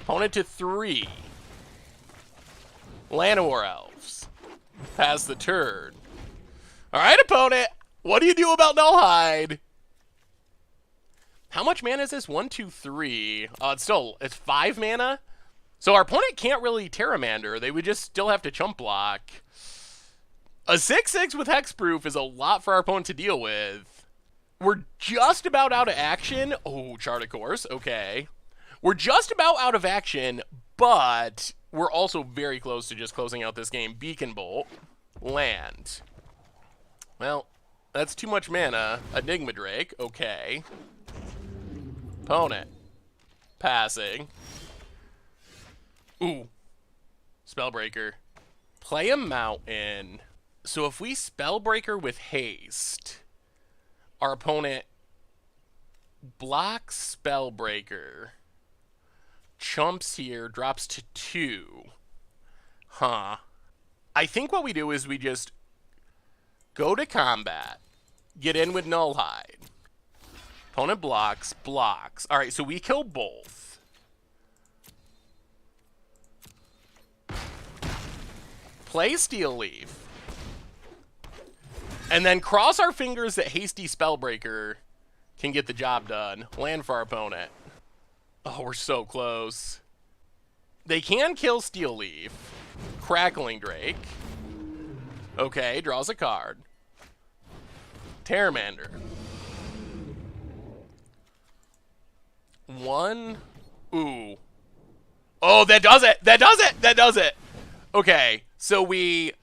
Opponent to 3. Llanowar Elves. Pass the turn. Alright, opponent. What do you do about Nullhide? How much mana is this? 1, 2, 3. It's 5 mana. So our opponent can't really Terramander. They would just still have to chump block. A 6/6 with Hexproof is a lot for our opponent to deal with. We're just about out of action. Oh, Chart of Course. Okay. We're just about out of action, but we're also very close to just closing out this game. Beacon Bolt. Land. Well, that's too much mana. Enigma Drake. Okay. Opponent. Passing. Ooh. Spellbreaker. Play a Mountain. So if we Spellbreaker with haste, our opponent blocks Spellbreaker, chumps here, drops to 2. Huh. I think what we do is we just go to combat, get in with Nullhide. Opponent blocks, blocks. All right, so we kill both. Play Steel Leaf. And then cross our fingers that Hasty Spellbreaker can get the job done. Land for our opponent. Oh, we're so close. They can kill Steel Leaf. Crackling Drake. Okay, draws a card. Terramander. 1. Ooh. Oh, that does it! That does it! That does it! Okay, so we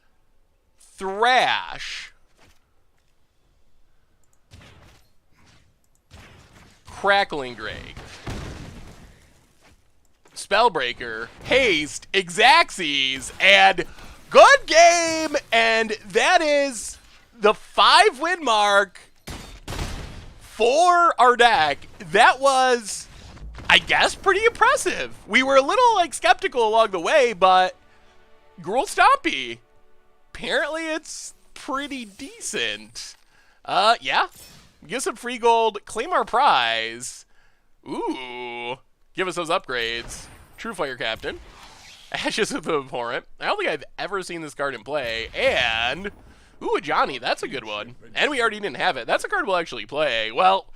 thrash. Crackling Drake. Spellbreaker. Haste. Xaxes. And good game! And that is the 5-win mark for our deck. That was, I guess, pretty impressive. We were a little, skeptical along the way, but Gruul Stompy. Apparently it's pretty decent. Yeah. Give some free gold, claim our prize. Ooh. Give us those upgrades. True Fire Captain. Ashes of the Abhorrent. I don't think I've ever seen this card in play. And, Ooh, a Johnny, that's a good one. And we already didn't have it. That's a card we'll actually play. Well,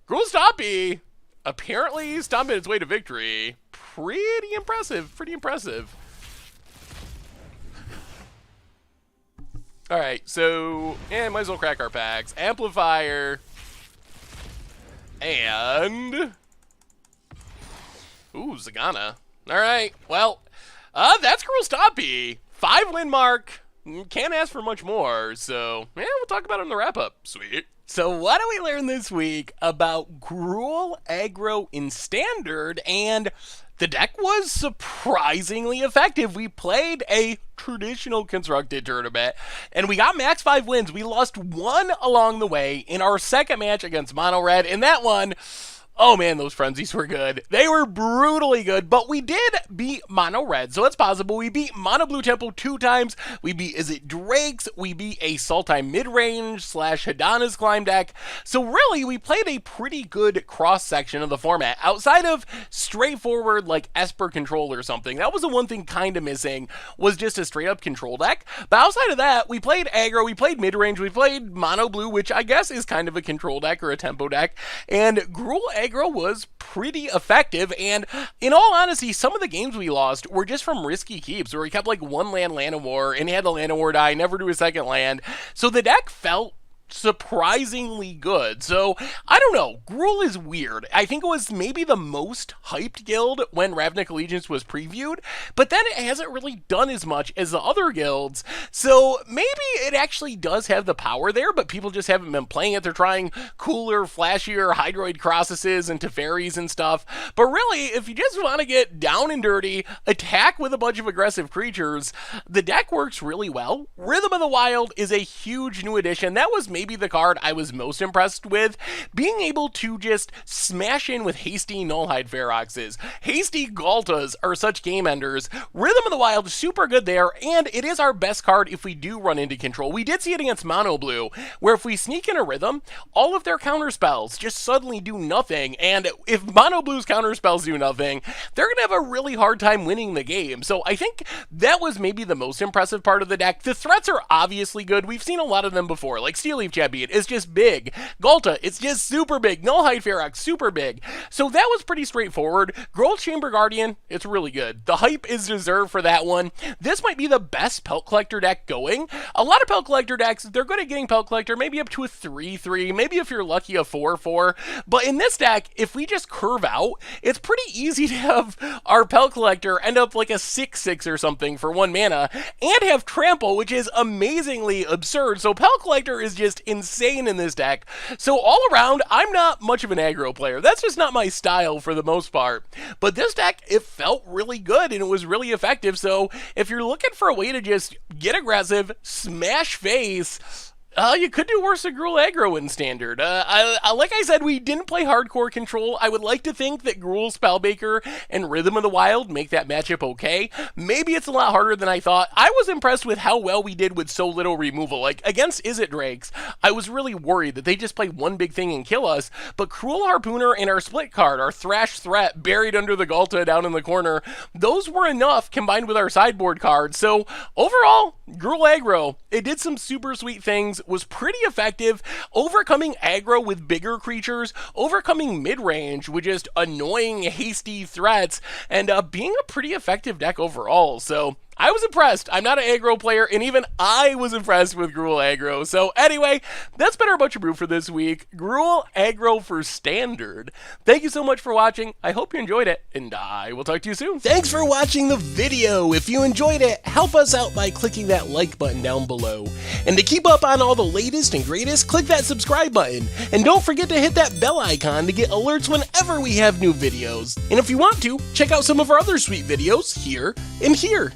Gruul Stompy apparently stomping its way to victory. Pretty impressive, pretty impressive. All right, so, might as well crack our packs. Amplifier, and, ooh, Zagana. All right, well, that's Gruul Stompy. 5 win mark. Can't ask for much more, so, we'll talk about it in the wrap-up. Sweet. So what do we learn this week about Gruul Aggro in Standard? And the deck was surprisingly effective. We played a traditional constructed tournament, and we got max 5 wins. We lost 1 along the way in our second match against Mono Red. In that one, oh man, those frenzies were good. They were brutally good, but we did beat Mono Red, so it's possible. We beat Mono Blue Temple 2 times. We beat Is It Drake's. We beat a Sultai Midrange / Hidana's Climb deck. So really, we played a pretty good cross-section of the format. Outside of straightforward, like Esper Control or something, that was the one thing kind of missing, was just a straight-up control deck. But outside of that, we played aggro, we played midrange, we played Mono Blue, which I guess is kind of a control deck or a tempo deck, and Gruul Aggro was pretty effective. And in all honesty, some of the games we lost were just from risky keeps, where he kept like 1 land of war, and he had the land of war die, never do a second land. So the deck felt surprisingly good. So I don't know, Gruul is weird. I think it was maybe the most hyped guild when Ravnica Allegiance was previewed, but then it hasn't really done as much as the other guilds. So maybe it actually does have the power there, but people just haven't been playing it. They're trying cooler, flashier Hydroid Crossuses and Teferis and stuff. But really, if you just want to get down and dirty, attack with a bunch of aggressive creatures, the deck works really well. Rhythm of the Wild is a huge new addition. That was maybe the card I was most impressed with. Being able to just smash in with hasty Nullhide Feroxes. Hasty Galtas are such game enders. Rhythm of the Wild is super good there, and it is our best card if we do run into control. We did see it against Mono Blue, where if we sneak in a Rhythm, all of their counter spells just suddenly do nothing, and if Mono Blue's counter spells do nothing, they're going to have a really hard time winning the game. So I think that was maybe the most impressive part of the deck. The threats are obviously good. We've seen a lot of them before, like Steel Leaf Champion is just big. Galta, it's just super big. Nullhide Ferox, super big. So that was pretty straightforward. Gruul Chamber Guardian, it's really good. The hype is deserved for that one. This might be the best Pelt Collector deck going. A lot of Pelt Collector decks, they're good at getting Pelt Collector, maybe up to a 3/3, maybe if you're lucky a 4/4. But in this deck, if we just curve out, it's pretty easy to have our Pelt Collector end up like a 6/6 or something for 1 mana, and have Trample, which is amazingly absurd. So Pelt Collector is just insane in this deck. So all around, I'm not much of an aggro player. That's just not my style for the most part. But this deck, it felt really good and it was really effective. So if you're looking for a way to just get aggressive, smash face, you could do worse than Gruul Aggro in Standard. Like I said, we didn't play hardcore control. I would like to think that Gruul Spellbaker and Rhythm of the Wild make that matchup okay. Maybe it's a lot harder than I thought. I was impressed with how well we did with so little removal. Like, against Is It Drakes, I was really worried that they just play one big thing and kill us, but Cruel Harpooner and our split card, our Thrash Threat buried under the Galta down in the corner, those were enough combined with our sideboard cards. So overall, Gruul Aggro, it did some super sweet things, was pretty effective, overcoming aggro with bigger creatures, overcoming mid-range with just annoying, hasty threats, and being a pretty effective deck overall. So I was impressed. I'm not an aggro player, and even I was impressed with Gruul Aggro. So anyway, that's been our Bunch of Brew for this week. Gruul Aggro for Standard. Thank you so much for watching. I hope you enjoyed it, and I will talk to you soon. Thanks for watching the video. If you enjoyed it, help us out by clicking that like button down below. And to keep up on all the latest and greatest, click that subscribe button. And don't forget to hit that bell icon to get alerts whenever we have new videos. And if you want to, check out some of our other sweet videos here and here.